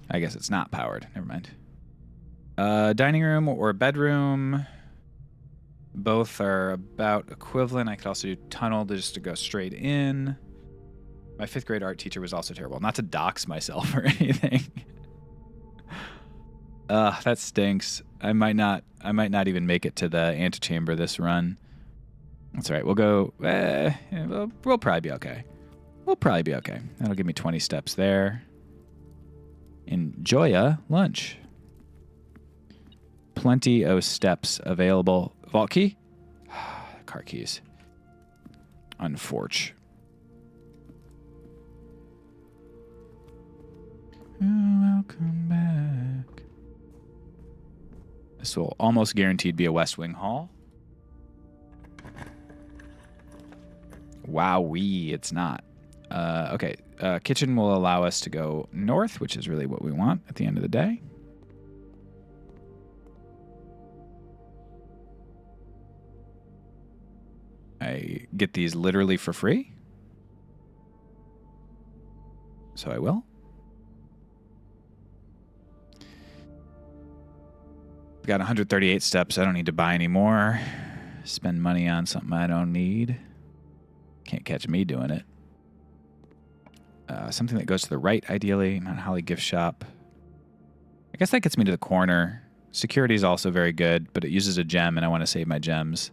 I guess it's not powered. Never mind. Dining room or bedroom. Both are about equivalent. I could also do tunnel just to go straight in. My 5th grade art teacher was also terrible. Not to dox myself or anything. That stinks. I might not even make it to the antechamber this run. That's all right. We'll go. We'll probably be okay. We'll probably be okay. That'll give me 20 steps there. Enjoy a lunch. Plenty of steps available. Vault key? Car keys. Unforge. Welcome back. This will almost guaranteed be a West Wing Hall. Wowee, it's not. Okay, kitchen will allow us to go north, which is really what we want at the end of the day. I get these literally for free. So I will. Got 138 steps. I don't need to buy any more. Spend money on something I don't need. Can't catch me doing it. Something that goes to the right, ideally. Mount Holly gift shop. I guess that gets me to the corner. Security is also very good, but it uses a gem, and I want to save my gems.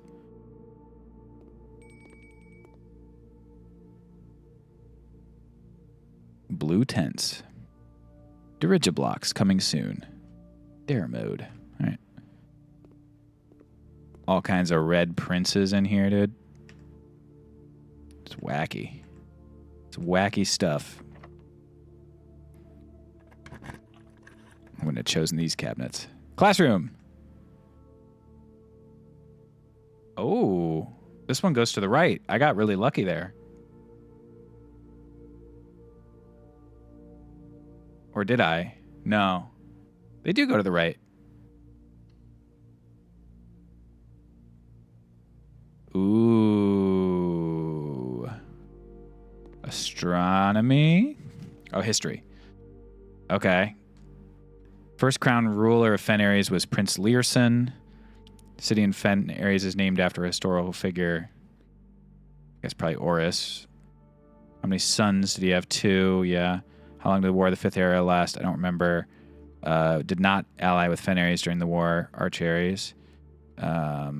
Blue tents. Dirigiblocks coming soon. Dare mode. All right. All kinds of red princes in here, dude. It's wacky. It's wacky stuff. I wouldn't have chosen these cabinets. Classroom. Oh, this one goes to the right. I got really lucky there. Or did I? No. They do go to the right. Ooh. Astronomy. Oh, history. Okay. First crown ruler of Fen Ares was Prince Learson. City in Fen Ares is named after a historical figure. I guess probably Horus. How many sons did he have? 2, yeah. How long did the War of the Fifth Era last? I don't remember. Did not ally with Fen Ares during the war. Arch Ares. I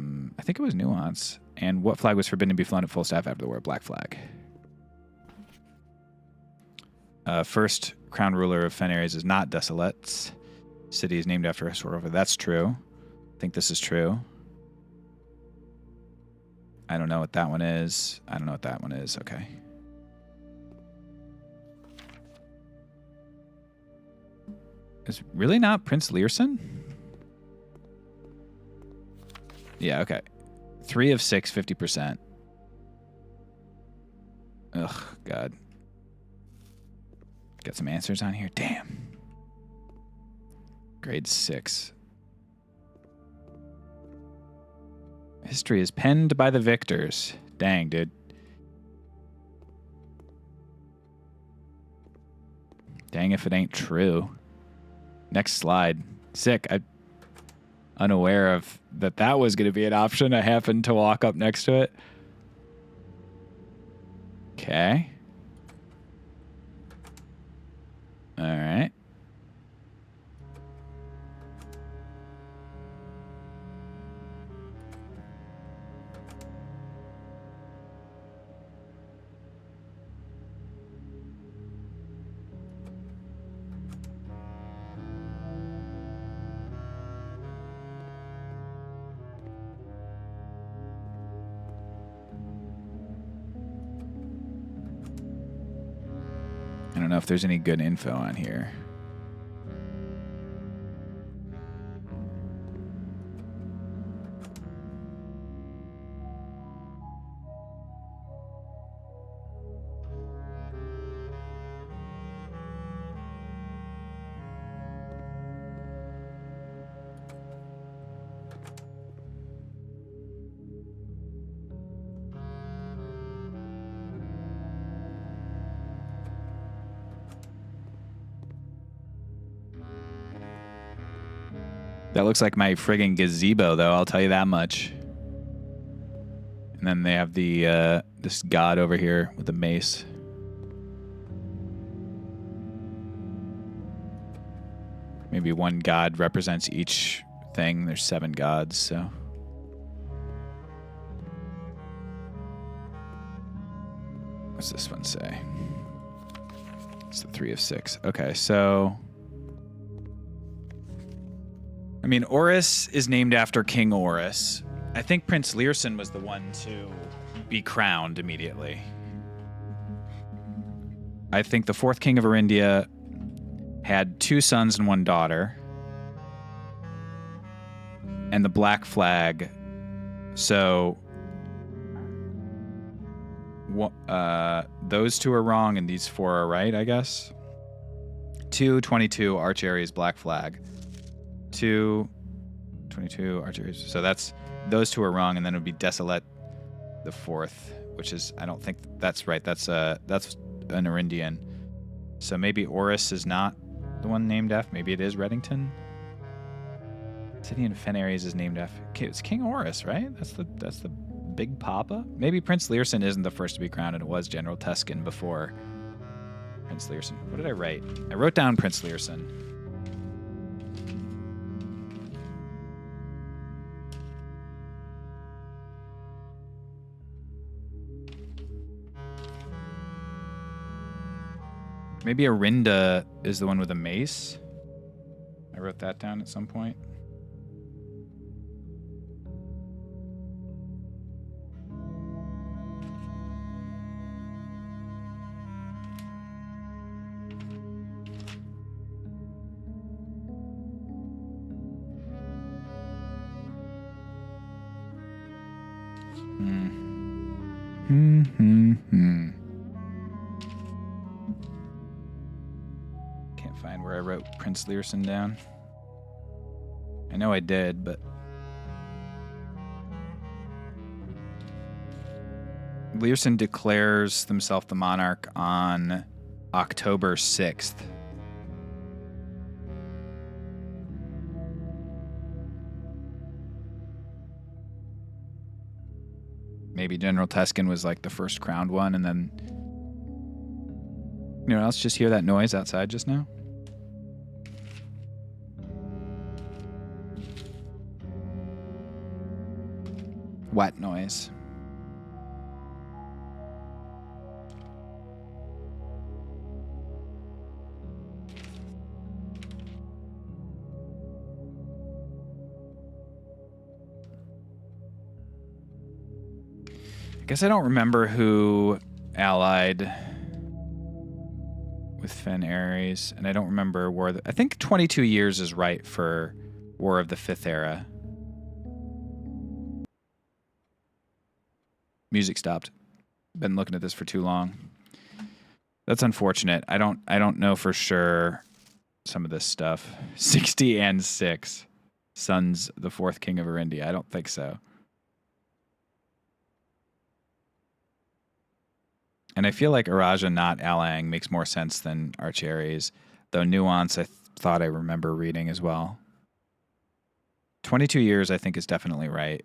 think it was Nuance. And what flag was forbidden to be flown at full staff after the war? Black flag. First crown ruler of Fen Ares is not Desolate. City is named after a historical. That's true. I think this is true. I don't know what that one is. I don't know what that one is. Okay. Is really not Prince Learson? Yeah, okay. 3 of 6, 50%. Ugh, God. Got some answers on here. Damn. Grade 6. History is penned by the victors. Dang, dude. Dang if it ain't true. Next slide. Sick. I'm unaware of that was going to be an option. I happened to walk up next to it. Okay. All right. I don't know if there's any good info on here. That looks like my friggin' gazebo, though. I'll tell you that much. And then they have the this god over here with the mace. Maybe one god represents each thing. There's 7 gods, so. What's this one say? It's the 3 of 6. Okay, so. I mean, Horus is named after King Horus. I think Prince Learson was the one to be crowned immediately. I think the 4th king of Arindia had 2 sons and 1 daughter. And the Black Flag. So those 2 are wrong and these 4 are right, I guess. 2, 22, Arch Aries, Black Flag. 2, 22, Arch Aries. So that's those 2 are wrong, and then it would be Desolate the 4th, which is, I don't think that's right. That's an Arindian. So maybe Horus is not the one named after. Maybe it is Reddington. City in Fen Aries is named after. Okay, it's King Horus, right? That's the Big Papa. Maybe Prince Learson isn't the first to be crowned, and it was General Tuscan before Prince Learson. What did I write? I wrote down Prince Learson. Maybe Arinda is the one with a mace. I wrote that down at some point. Can't find where I wrote Prince Learson down. I know I did, but Learson declares himself the monarch on October 6th. Maybe General Tuscan was like the first crowned one, and then anyone else just hear that noise outside just now? What noise? I guess I don't remember who allied with Fen Aries, and I don't remember I think 22 years is right for War of the Fifth Era. Music stopped. Been looking at this for too long. That's unfortunate. I don't know for sure some of this stuff. 60 and 6. Sons, the 4th king of Arindia. I don't think so. And I feel like Araja not allying makes more sense than Arch Aries, though Nuance I thought I remember reading as well. 22 years I think is definitely right.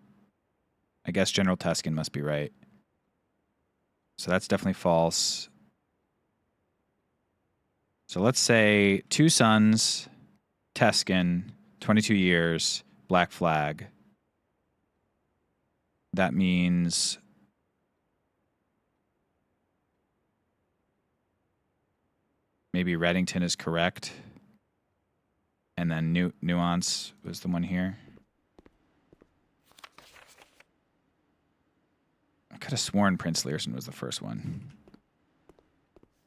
I guess General Tuscan must be right. So that's definitely false. So let's say 2 sons, Tuscan, 22 years, Black Flag. That means maybe Reddington is correct. And then Nuance was the one here. I could have sworn Prince Learson was the first one.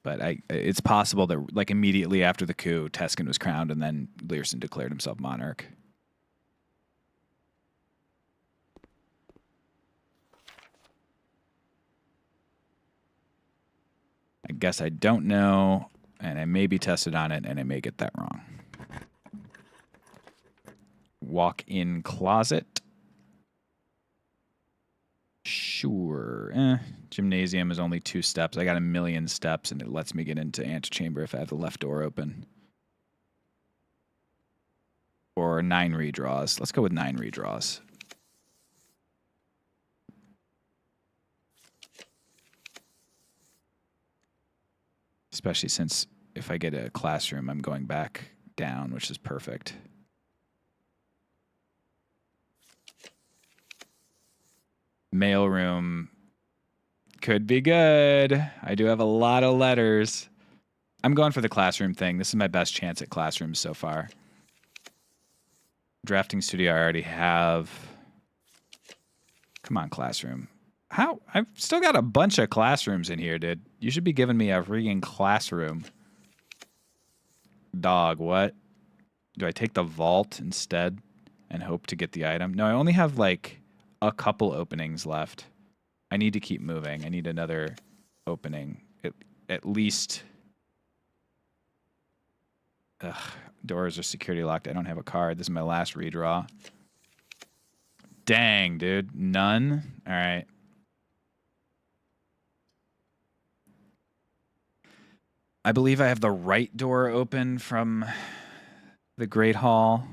But it's possible that like immediately after the coup, Tuscan was crowned and then Learson declared himself monarch. I guess I don't know, and I may be tested on it, and I may get that wrong. Walk-in closet. Sure. Gymnasium is only 2 steps. I got 1,000,000 steps, and it lets me get into antechamber if I have the left door open. or 9 redraws? Let's go with 9 redraws. Especially since if I get a classroom, I'm going back down, which is perfect. Mailroom could be good. I do have a lot of letters. I'm going for the classroom thing. This is my best chance at classrooms so far. Drafting studio I already have. Come on, classroom. How? I've still got a bunch of classrooms in here, dude. You should be giving me a freaking classroom. Dog, what? Do I take the vault instead and hope to get the item? No, I only have like a couple openings left. I need to keep moving. I need another opening. At least. Ugh, doors are security locked. I don't have a card. This is my last redraw. Dang, dude. None? All right. I believe I have the right door open from the Great Hall.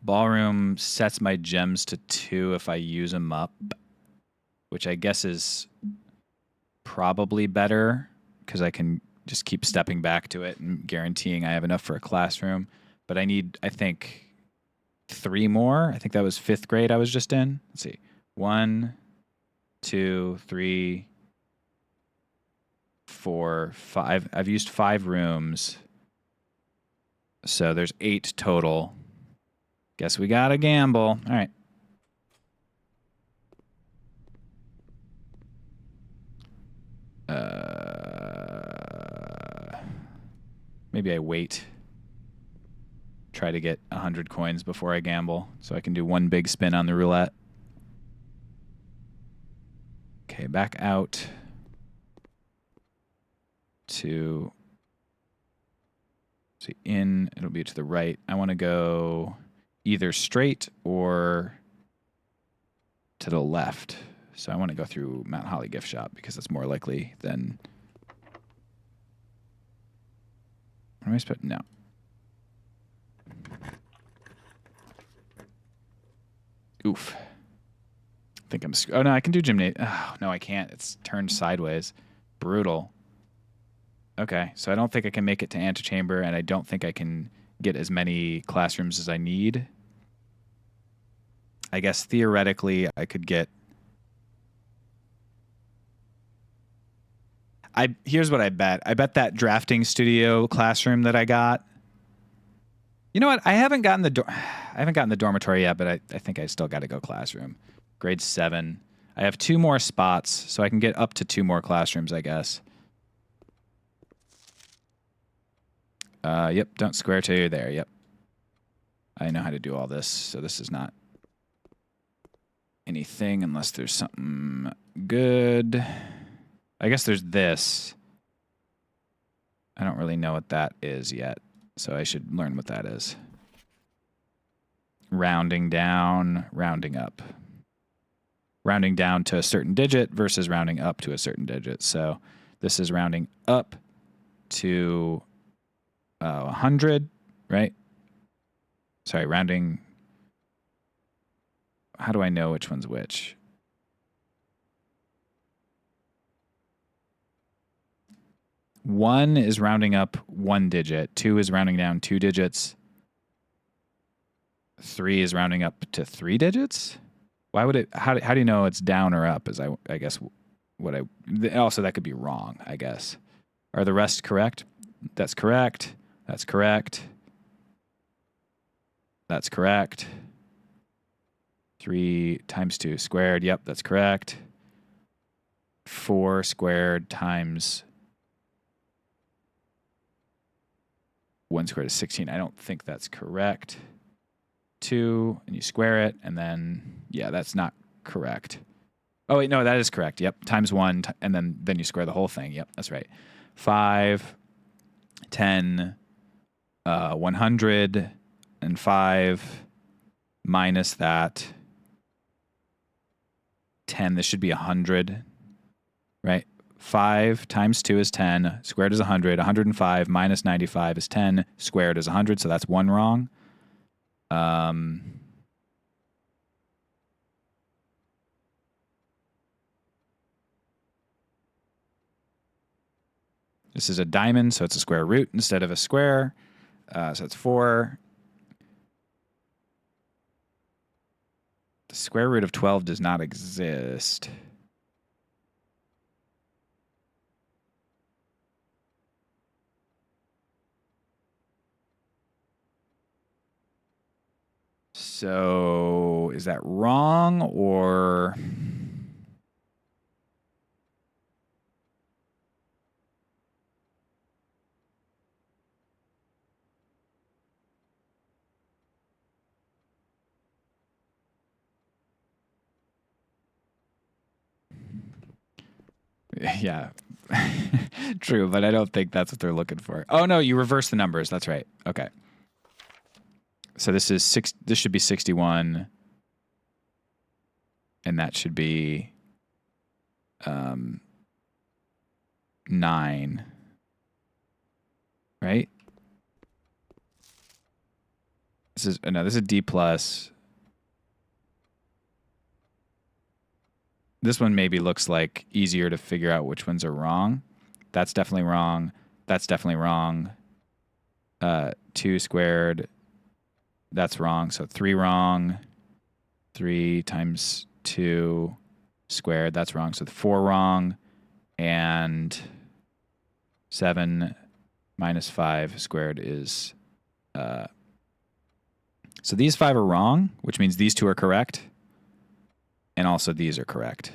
Ballroom sets my gems to 2 if I use them up, which I guess is probably better because I can just keep stepping back to it and guaranteeing I have enough for a classroom. But I need, I think, 3 more. I think that was 5th grade I was just in. Let's see. 1, 2, 3, 4, 5. I've used 5 rooms. So there's 8 total. Guess we gotta gamble. All right. Maybe I wait. Try to get 100 coins before I gamble so I can do one big spin on the roulette. Okay, back out to, see, in, it'll be to the right. I want to go either straight or to the left. So I want to go through Mount Holly gift shop because that's more likely than. What am I supposed? No. Oof. I think I'm. Oh no, I can do gymnasium. Oh no, I can't. It's turned sideways. Brutal. Okay, so I don't think I can make it to antechamber, and I don't think I can get as many classrooms as I need. I guess theoretically I could get. Here's what I bet. I bet that drafting studio classroom that I got. You know what? I haven't gotten the dormitory yet, but I think I still got to go classroom. Grade 7. I have 2 more spots, so I can get up to 2 more classrooms, I guess. Yep, don't square to there. Yep. I know how to do all this, so this is not anything unless there's something good. I guess there's this. I don't really know what that is yet, so I should learn what that is. Rounding down, rounding up. Rounding down to a certain digit versus rounding up to a certain digit. So this is rounding up to 100, right? Sorry, rounding. How do I know which one's which? One is rounding up 1 digit. 2 is rounding down 2 digits. 3 is rounding up to 3 digits. Why would it? How do you know it's down or up? Is I guess what I. Also, that could be wrong. I guess. Are the rest correct? That's correct. That's correct. That's correct. 3 times 2 squared. Yep, that's correct. 4 squared times 1 squared is 16. I don't think that's correct. 2, and you square it, and then, yeah, that's not correct. Oh, wait, no, that is correct. Yep, times 1, and then you square the whole thing. Yep, that's right. 5, 10, 105 minus that 10. This should be 100, right? 5 times 2 is 10. Squared is 100. 105 minus 95 is 10. Squared is 100, so that's one wrong. This is a diamond, so it's a square root instead of a square. So it's 4. The square root of 12 does not exist. So is that wrong or... Yeah, true, but I don't think that's what they're looking for. Oh no, you reverse the numbers. That's right. Okay. So this is six. This should be 61, and that should be 9. Right? This is no. This is D plus. This one maybe looks like easier to figure out which ones are wrong. That's definitely wrong. That's definitely wrong. 2 squared. That's wrong. So 3 wrong. 3 times 2 squared. That's wrong. So 4 wrong. And 7 minus 5 squared is... So these 5 are wrong, which means these 2 are correct. And also these are correct.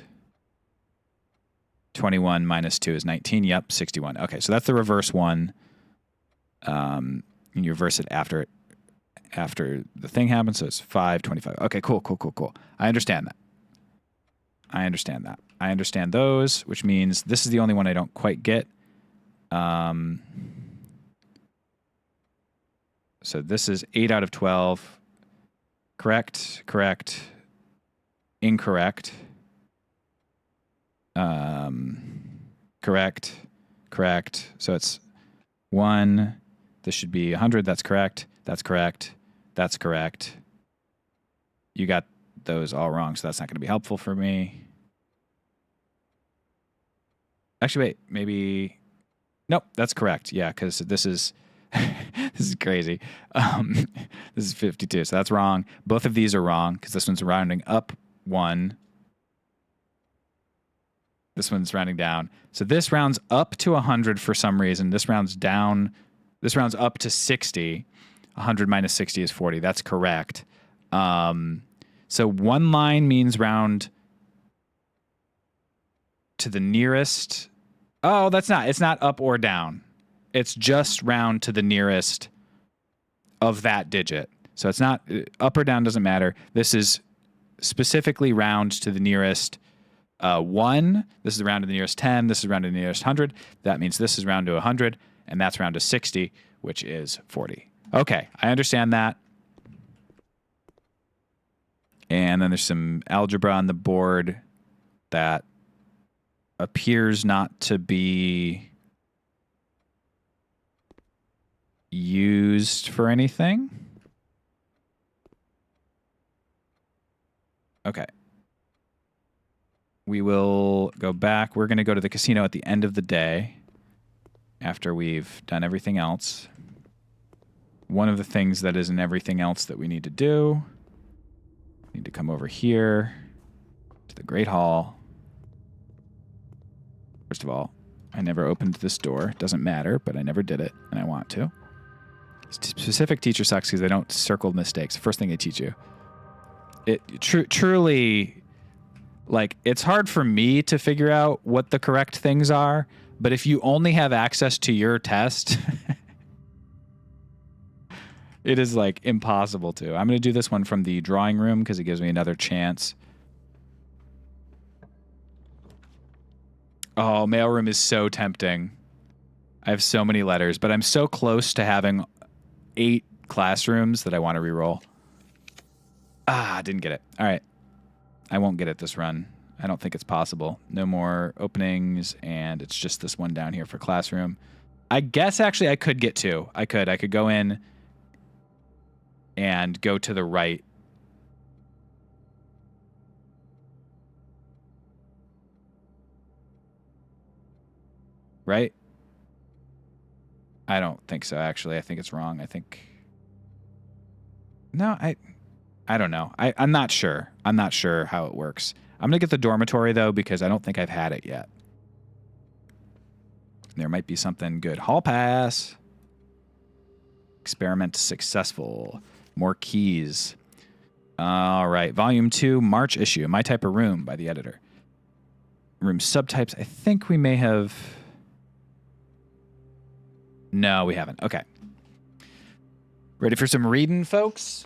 21 minus 2 is 19. Yep, 61. Okay, so that's the reverse one. And you reverse it after the thing happens. So it's 5, 25. Okay, cool. I understand that. I understand those, which means this is the only one I don't quite get. So this is 8 out of 12. Correct. Incorrect. Correct. So it's 1. This should be 100. That's correct. That's correct. You got those all wrong, so that's not going to be helpful for me. Actually, wait. Maybe... Nope, that's correct. Yeah, because this is... this is crazy. This is 52, so that's wrong. Both of these are wrong, because this one's rounding up 1. This one's rounding down. So this rounds up to 100 for some reason. This rounds down. This rounds up to 60. 100 minus 60 is 40. That's correct. So one line means round to the nearest. Oh, that's not. It's not up or down. It's just round to the nearest of that digit. So it's not up or down, doesn't matter. This is specifically round to the nearest 1. This is round to the nearest 10. This is round to the nearest 100. That means this is round to 100, and that's round to 60, which is 40. Okay, I understand that. And then there's some algebra on the board that appears not to be used for anything. Okay. We will go back. We're going to go to the casino at the end of the day after we've done everything else. One of the things that isn't everything else that we need to do, we need to come over here to the Great Hall. First of all, I never opened this door. It doesn't matter, but I never did it, and I want to. Specific teacher sucks because they don't circle mistakes. The first thing they teach you. It truly, like, it's hard for me to figure out what the correct things are, but if you only have access to your test, it is, like, impossible to. I'm going to do this one from the drawing room because it gives me another chance. Oh, mailroom is so tempting. I have so many letters, but I'm so close to having 8 classrooms that I want to reroll. Ah, didn't get it. All right. I won't get it this run. I don't think it's possible. No more openings, and it's just this one down here for classroom. I guess actually I could get two. I could go in and go to the right. Right? I don't think so, actually. I think it's wrong. I think... No, I don't know. I'm not sure. I'm not sure how it works. I'm going to get the dormitory, though, because I don't think I've had it yet. There might be something good. Hall pass. Experiment successful. More keys. All right. Volume 2, March issue. My Type of Room by the editor. Room subtypes. I think we may have... No, we haven't. Okay. Ready for some reading, folks?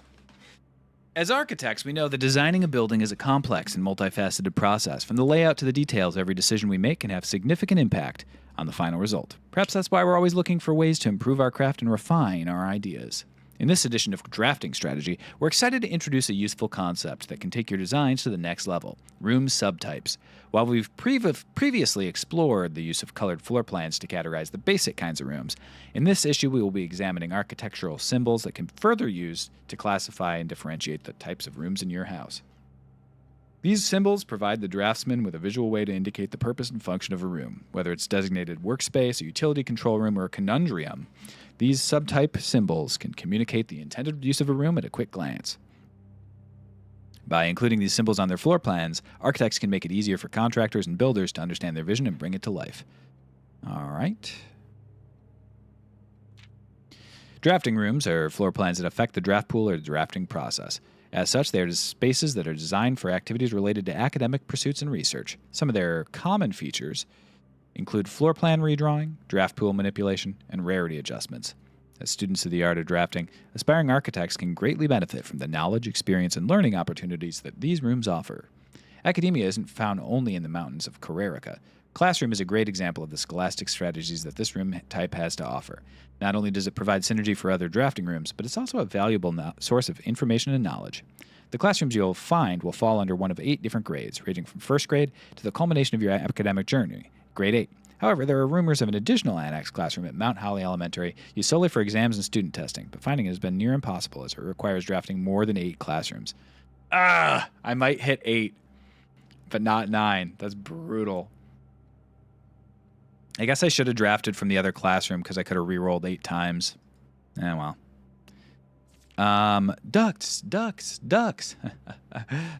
As architects, we know that designing a building is a complex and multifaceted process. From the layout to the details, every decision we make can have significant impact on the final result. Perhaps that's why we're always looking for ways to improve our craft and refine our ideas. In this edition of Drafting Strategy, we're excited to introduce a useful concept that can take your designs to the next level: room subtypes. While we've previously explored the use of colored floor plans to categorize the basic kinds of rooms, in this issue we will be examining architectural symbols that can further use to classify and differentiate the types of rooms in your house. These symbols provide the draftsman with a visual way to indicate the purpose and function of a room, whether it's designated workspace, a utility control room, or a conundrum. These subtype symbols can communicate the intended use of a room at a quick glance. By including these symbols on their floor plans, architects can make it easier for contractors and builders to understand their vision and bring it to life. All right. Drafting rooms are floor plans that affect the draft pool or the drafting process. As such, they are spaces that are designed for activities related to academic pursuits and research. Some of their common features include floor plan redrawing, draft pool manipulation, and rarity adjustments. As students of the art of drafting, aspiring architects can greatly benefit from the knowledge, experience, and learning opportunities that these rooms offer. Academia isn't found only in the mountains of Carrarica. Classroom is a great example of the scholastic strategies that this room type has to offer. Not only does it provide synergy for other drafting rooms, but it's also a valuable source of information and knowledge. The classrooms you'll find will fall under one of 8 different grades, ranging from first grade to the culmination of your academic journey, grade 8. However, there are rumors of an additional annex classroom at Mount Holly Elementary used solely for exams and student testing, but finding it has been near impossible as it requires drafting more than 8 classrooms. I might hit 8, but not 9. That's brutal. I guess I should have drafted from the other classroom because I could have re-rolled 8 times. Well. Ducks.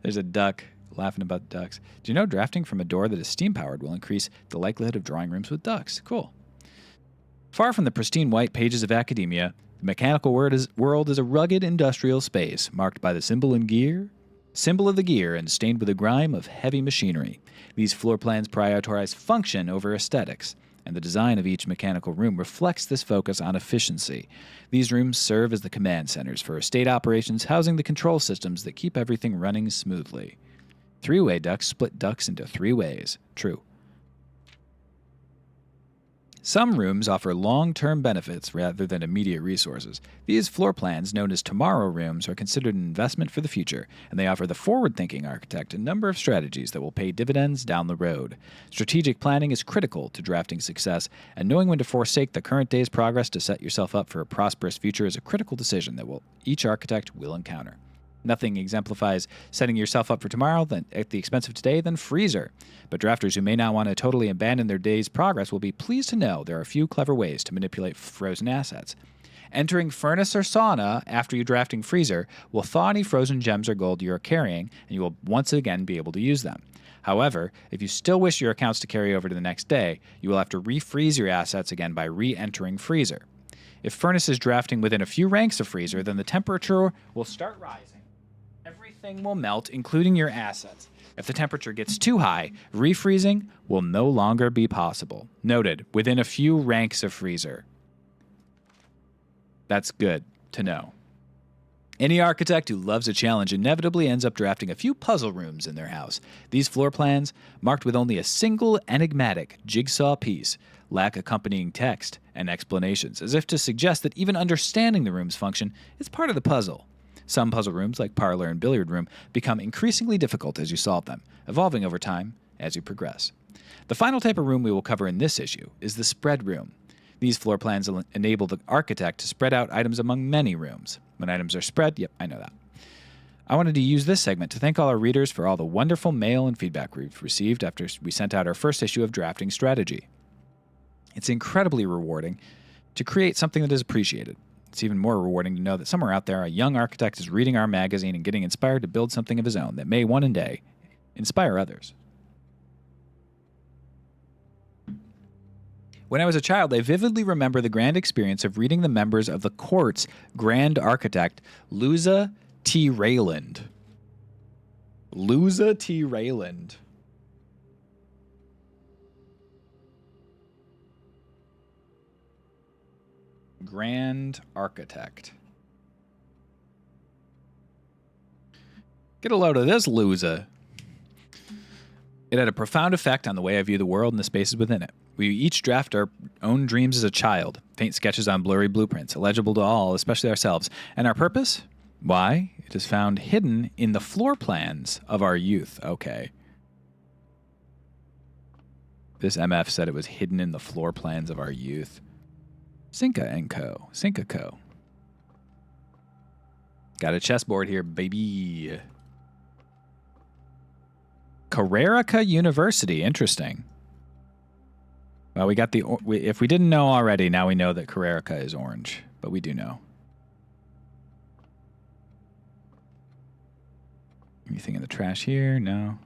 There's a duck laughing about ducks. Do you know drafting from a door that is steam-powered will increase the likelihood of drawing rooms with ducks? Cool. Far from the pristine white pages of academia, the mechanical world is a rugged industrial space marked by the symbol of the gear and stained with the grime of heavy machinery. These floor plans prioritize function over aesthetics, and the design of each mechanical room reflects this focus on efficiency. These rooms serve as the command centers for estate operations, housing the control systems that keep everything running smoothly. Three-way ducts split ducks into 3 ways. True. Some rooms offer long-term benefits rather than immediate resources. These floor plans, known as tomorrow rooms, are considered an investment for the future, and they offer the forward-thinking architect a number of strategies that will pay dividends down the road. Strategic planning is critical to drafting success, and knowing when to forsake the current day's progress to set yourself up for a prosperous future is a critical decision that each architect will encounter. Nothing exemplifies setting yourself up for tomorrow at the expense of today than Freezer. But drafters who may not want to totally abandon their day's progress will be pleased to know there are a few clever ways to manipulate frozen assets. Entering furnace or sauna after you drafting Freezer will thaw any frozen gems or gold you are carrying, and you will once again be able to use them. However, if you still wish your accounts to carry over to the next day, you will have to refreeze your assets again by re-entering Freezer. If furnace is drafting within a few ranks of Freezer, then the temperature will start rising. Everything will melt, including your assets. If the temperature gets too high, refreezing will no longer be possible. Noted, within a few ranks of Freezer. That's good to know. Any architect who loves a challenge inevitably ends up drafting a few puzzle rooms in their house. These floor plans, marked with only a single enigmatic jigsaw piece, lack accompanying text and explanations, as if to suggest that even understanding the room's function is part of the puzzle. Some puzzle rooms, like parlor and billiard room, become increasingly difficult as you solve them, evolving over time as you progress. The final type of room we will cover in this issue is the spread room. These floor plans enable the architect to spread out items among many rooms. When items are spread, yep, I know that. I wanted to use this segment to thank all our readers for all the wonderful mail and feedback we've received after we sent out our first issue of Drafting Strategy. It's incredibly rewarding to create something that is appreciated. It's even more rewarding to know that somewhere out there, a young architect is reading our magazine and getting inspired to build something of his own that may one day inspire others. When I was a child, I vividly remember the grand experience of reading the members of the court's grand architect, Luza T. Rayland. Luza T. Rayland. Grand architect. Get a load of this, Luza. It had a profound effect on the way I view the world and the spaces within it. We each draft our own dreams as a child, paint sketches on blurry blueprints, illegible to all, especially ourselves. And our purpose? Why? It is found hidden in the floor plans of our youth. Okay. This MF said it was hidden in the floor plans of our youth. Cinca & Co. Cinca Co. Got a chessboard here, baby. Carrerica University. Interesting. Well, we got if we didn't know already, now we know that Carrerica is orange. But we do know. Anything in the trash here? No.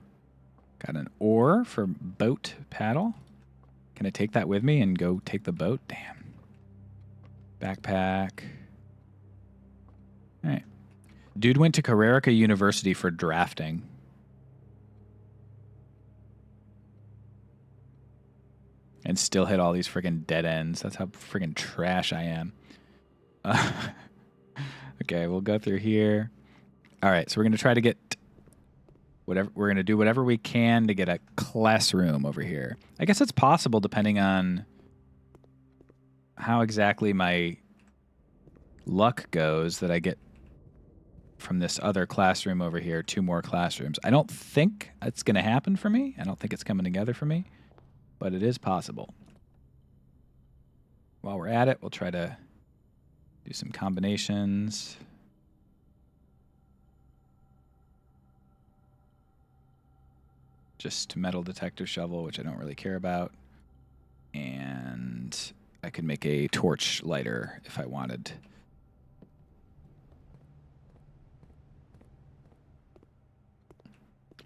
Got an oar for boat paddle. Can I take that with me and go take the boat? Damn. Backpack. All right. Dude went to Carrerica University for drafting. And still hit all these friggin' dead ends. That's how friggin' trash I am. Okay, we'll go through here. All right, so we're going to try to get whatever. We're going to do whatever we can to get a classroom over here. I guess it's possible depending on how exactly my luck goes that I get from this other classroom over here 2 more classrooms. I don't think it's going to happen for me. I don't think it's coming together for me, but it is possible. While we're at it, we'll try to do some combinations. Just metal detector shovel, which I don't really care about. And I could make a torch lighter if I wanted.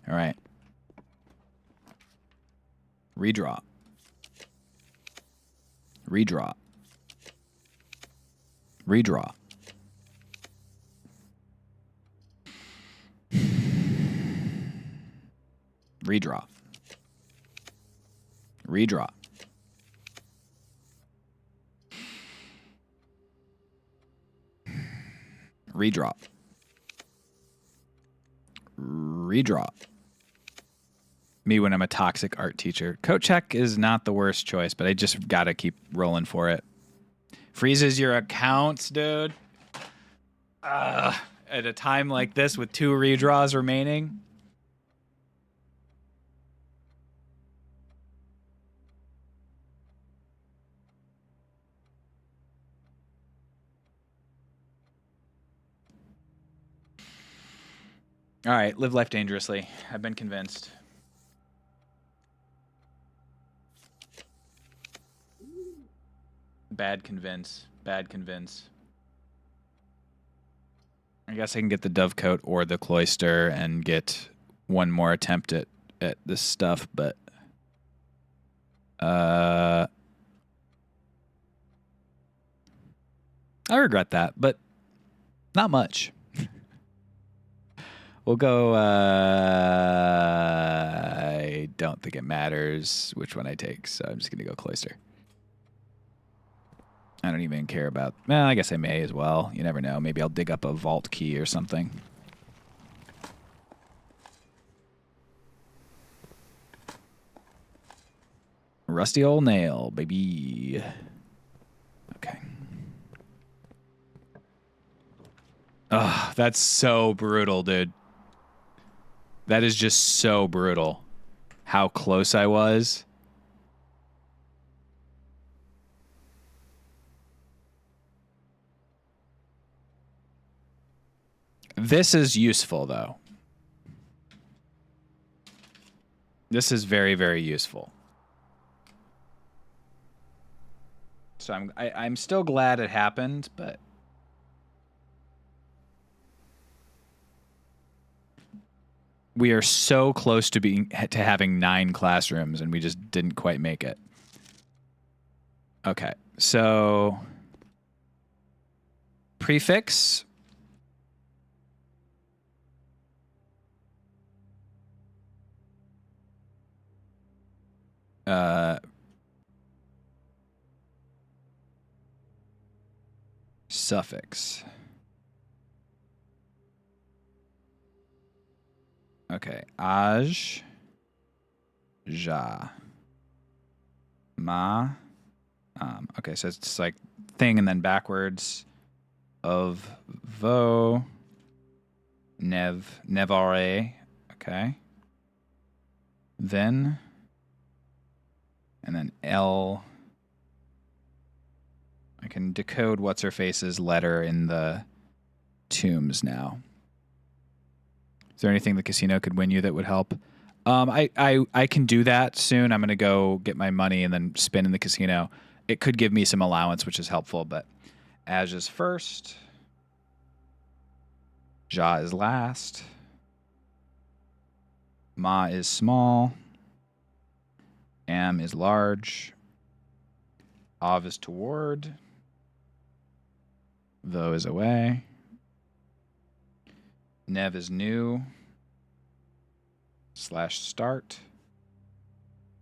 All right. Redraw. Redraw. Redraw. Redraw. Redraw. Redraw. Redraw. Me when I'm a toxic art teacher. Coat check is not the worst choice, but I just gotta keep rolling for it. Freezes your accounts, dude. At a time like this with 2 redraws remaining. All right, live life dangerously. I've been convinced. Bad convince. Bad convince. I guess I can get the Dovecote or the Cloister and get one more attempt at this stuff, but I regret that, but not much. We'll go, I don't think it matters which one I take, so I'm just going to go Cloister. I don't even care about, well, I guess I may as well. You never know. Maybe I'll dig up a vault key or something. Rusty old nail, baby. Okay. Ugh, that's so brutal, dude. That is just so brutal. How close I was. This is useful, though. This is very, very useful. So I'm still glad it happened, but we are so close to having 9 classrooms, and we just didn't quite make it. Okay, so prefix. Suffix. Okay, aj, ja, ma. Okay, so it's like thing and then backwards. Of, vo, nevare. Okay. Then, and then L. I can decode what's her face's letter in the tombs now. Is there anything the casino could win you that would help? I can do that soon. I'm gonna go get my money and then spin in the casino. It could give me some allowance, which is helpful, but Aj is first. Ja is last. Ma is small. Am is large. Av is toward. Though is away. Nev is new. / start.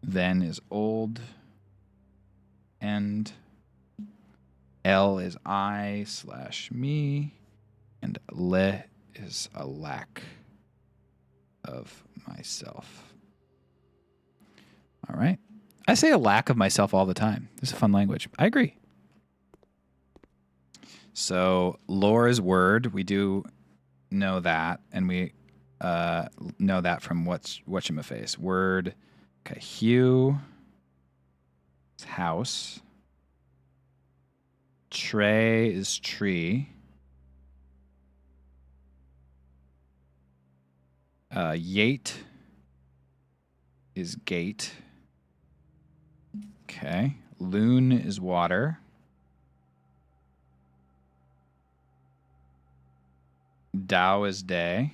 Then is old. End. L is I / me. And le is a lack of myself. All right. I say a lack of myself all the time. It's a fun language. I agree. So lore is word. We do know that, and we know that from whatchamaface. Word. Okay. Hue is house. Tray is tree. Yate is gate. Okay. Loon is water. Dow is day.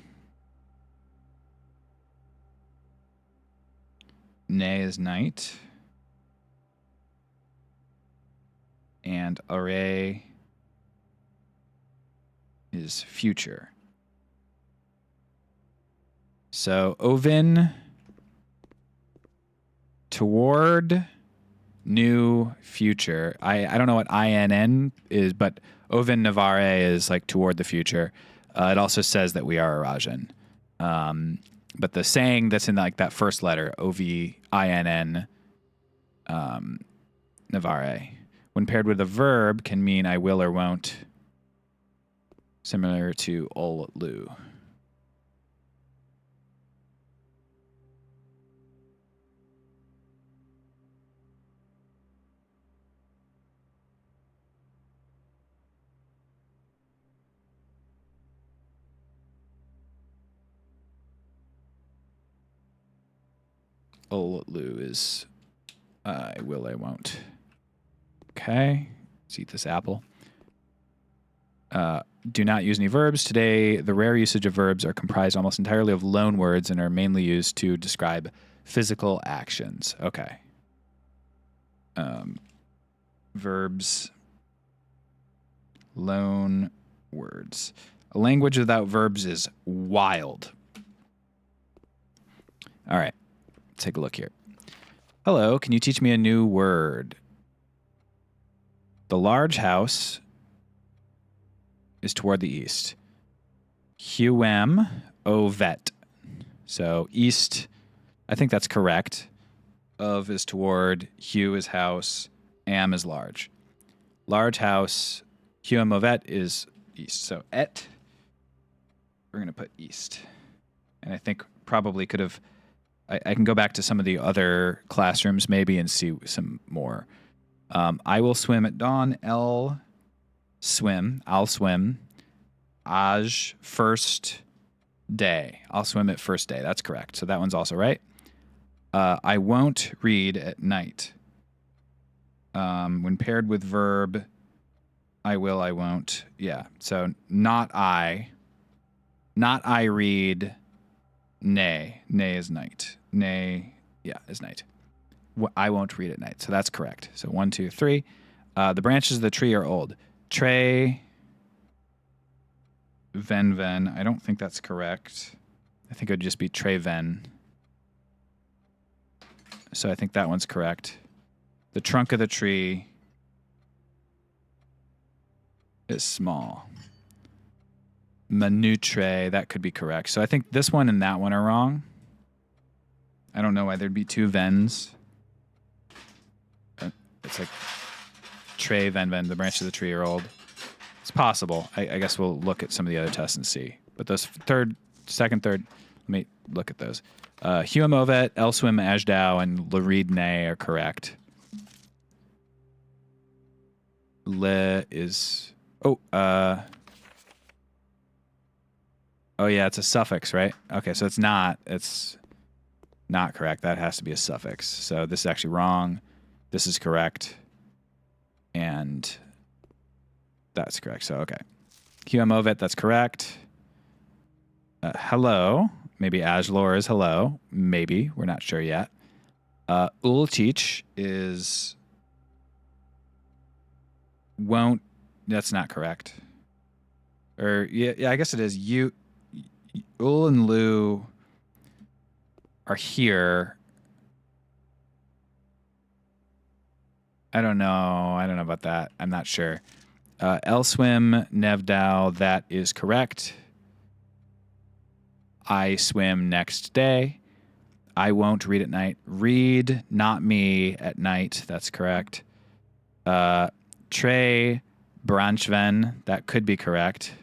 Nay is night. And array is future. So Ovin, toward, new, future. I don't know what INN is, but Ovin Navare is like toward the future. It also says that we are Arajan. But the saying that's in like that first letter, OVINN, Navare, when paired with a verb, can mean I will or won't, similar to ol lu. Ol lu is I will, I won't. Okay, let's eat this apple. Do not use any verbs. Today, the rare usage of verbs are comprised almost entirely of loan words and are mainly used to describe physical actions. Okay. Verbs, loan words. A language without verbs is wild. All right, take a look here. Hello, can you teach me a new word? The large house is toward the east. Huem ovet. So east, I think that's correct. Of is toward, hu is house, am is large. Large house, huem ovet is east. So et we're going to put east. And I think probably could have, I can go back to some of the other classrooms maybe and see some more. I will swim at dawn. I'll swim. Aj, first day. I'll swim at first day. That's correct. So that one's also right. I won't read at night. When paired with verb, I will, I won't. Yeah. So not I read. Nay. Nay is night. Nay, yeah, is night. I won't read at night. So that's correct. So 1, 2, 3. The branches of the tree are old. Trey. Ven. I don't think that's correct. I think it would just be Trey Ven. So I think that one's correct. The trunk of the tree is small. Manutre, that could be correct. So I think this one and that one are wrong. I don't know why there'd be two Vens. It's like Trey, Ven, the branches of the tree are old. It's possible. I guess we'll look at some of the other tests and see. But those second, third, let me look at those. Huam Ovet, Elswim Ajdau, and Larid Ne are correct. Le is... Oh yeah, it's a suffix, right? Okay, so it's not correct. That has to be a suffix. So this is actually wrong. This is correct. And that's correct. So, okay. Huamovet, that's correct. Hello. Maybe Ajlor is hello. Maybe. We're not sure yet. Ulchich is won't. That's not correct. Or, yeah, I guess it is. Ul and Lu are here. I don't know about that. I'm not sure. Elswim, Nevdao, that is correct. I swim next day. I won't read at night. Read, not me, at night. That's correct. Trey, Branchven, that could be correct.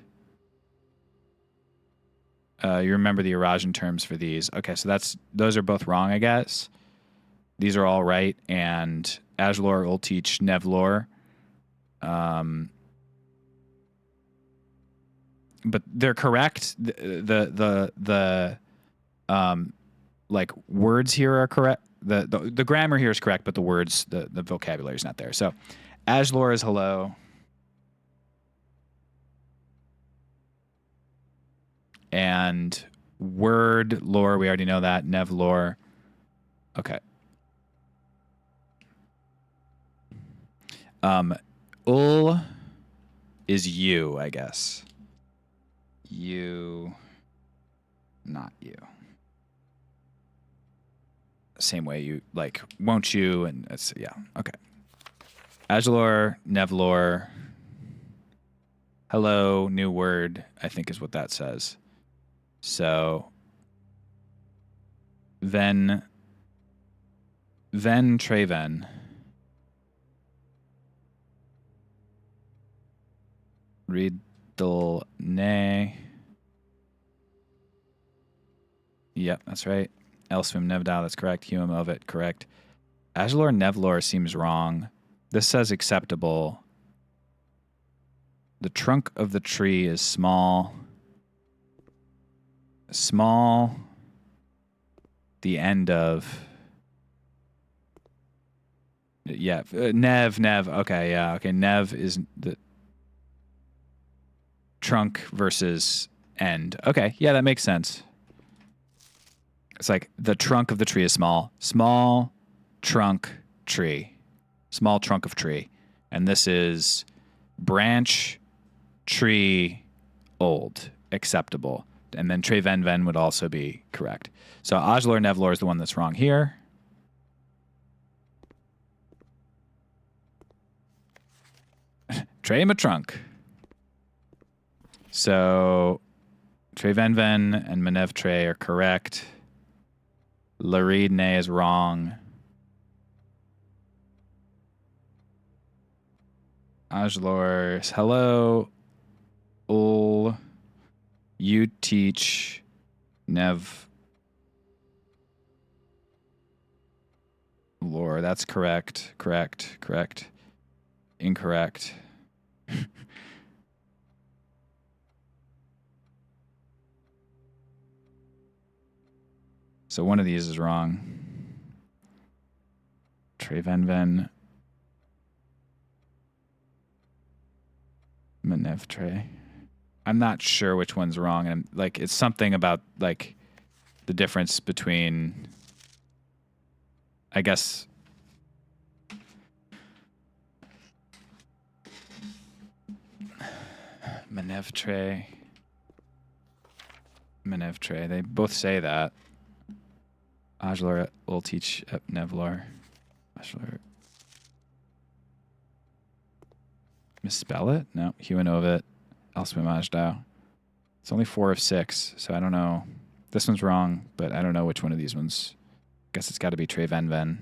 You remember the Eurasian terms for these. Okay, so those are both wrong, I guess. These are all right. And Ajlor, Ulteach, Nevlor. But they're correct. The like words here are correct. The grammar here is correct, but the words, the vocabulary is not there. So Ajlor is hello. And word lore, we already know that. Nevlor. Okay. Ul is you, I guess. You, not you. Same way you, like, won't you? And it's, yeah, okay. Ajlor, Nevlor. Hello, new word, I think is what that says. So, Treven. Riddle ne. Yep, that's right. Elswim Nevdal, that's correct. Huam Ovet, correct. Ajlor Nevlor seems wrong. This says acceptable. The trunk of the tree is small. Small. The end of. Yeah, Nev. Okay, yeah, okay. Nev is the trunk versus end. Okay, yeah, that makes sense. It's like the trunk of the tree is small. Small trunk tree. Small trunk of tree. And this is branch, tree, old, acceptable. And then Trey Ven would also be correct. So Ajlor Nevlor is the one that's wrong here. Trey Matrunk. So Trey Ven and Manev Trey are correct. Larid Ne is wrong. Ajlor is hello. Ul You teach Nev lore. That's correct. Correct. Incorrect. So one of these is wrong. Trevenven. Manevtre. I'm not sure which one's wrong. And like, it's something about like the difference between, I guess, Manevtre. They both say that. Ajlar will teach Nevlar. Ajlar. Misspell it? No. Huanovit. Elspimajdow. It's only 4 of 6, so I don't know. This one's wrong, but I don't know which one of these ones. Guess it's got to be Trevenven.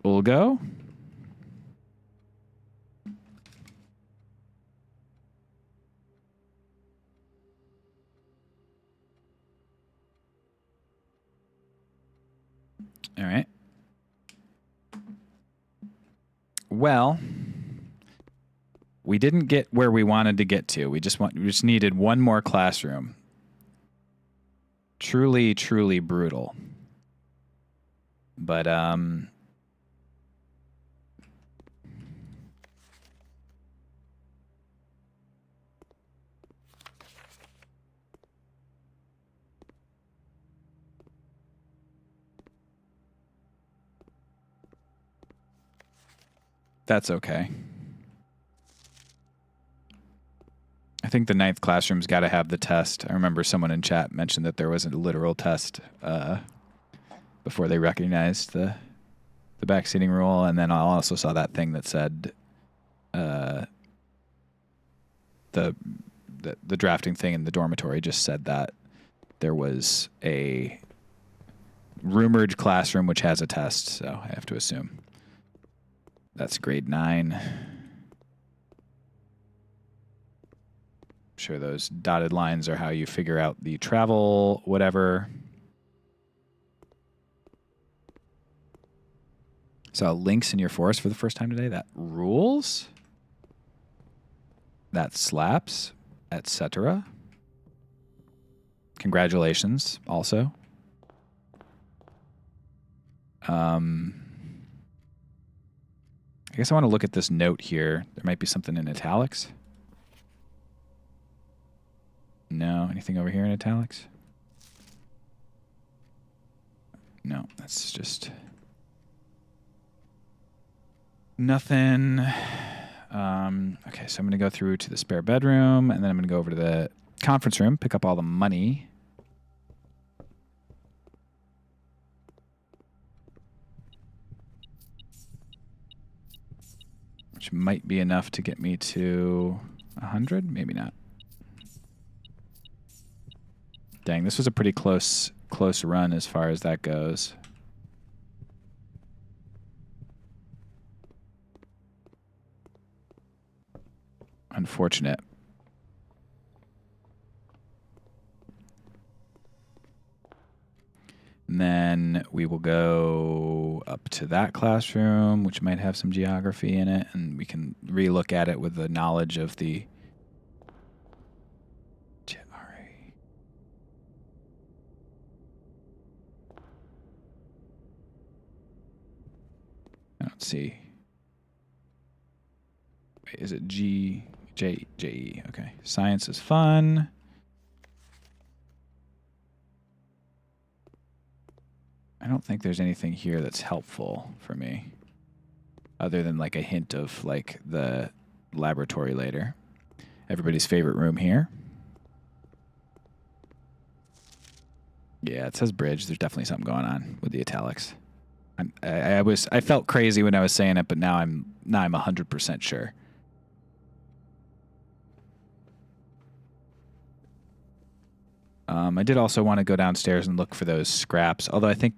Ulgo? All right. Well, we didn't get where we wanted to get to. We just needed one more classroom. Truly, truly brutal. But that's okay. I think the 9th classroom's got to have the test. I remember someone in chat mentioned that there was a literal test before they recognized the backseating rule, and then I also saw that thing that said the drafting thing in the dormitory just said that there was a rumored classroom which has a test, so I have to assume that's grade 9. I'm sure those dotted lines are how you figure out the travel, whatever. Saw links in your forest for the first time today. That rules. That slaps, etc. Congratulations, also. I guess I want to look at this note here. There might be something in italics. No, anything over here in italics? No, that's just nothing. Okay, so I'm going to go through to the spare bedroom, and then I'm going to go over to the conference room, pick up all the money. Which might be enough to get me to 100, maybe not. Dang, this was a pretty close run as far as that goes. Unfortunate. And then we will go up to that classroom, which might have some geography in it, and we can relook at it with the knowledge of the I don't see. Wait, is it G, J, J, E? Okay. Science is fun. I don't think there's anything here that's helpful for me other than like a hint of like the laboratory later. Everybody's favorite room here. Yeah, it says bridge. There's definitely something going on with the italics. I felt crazy when I was saying it, but now I'm 100% sure. I did also want to go downstairs and look for those scraps, although I think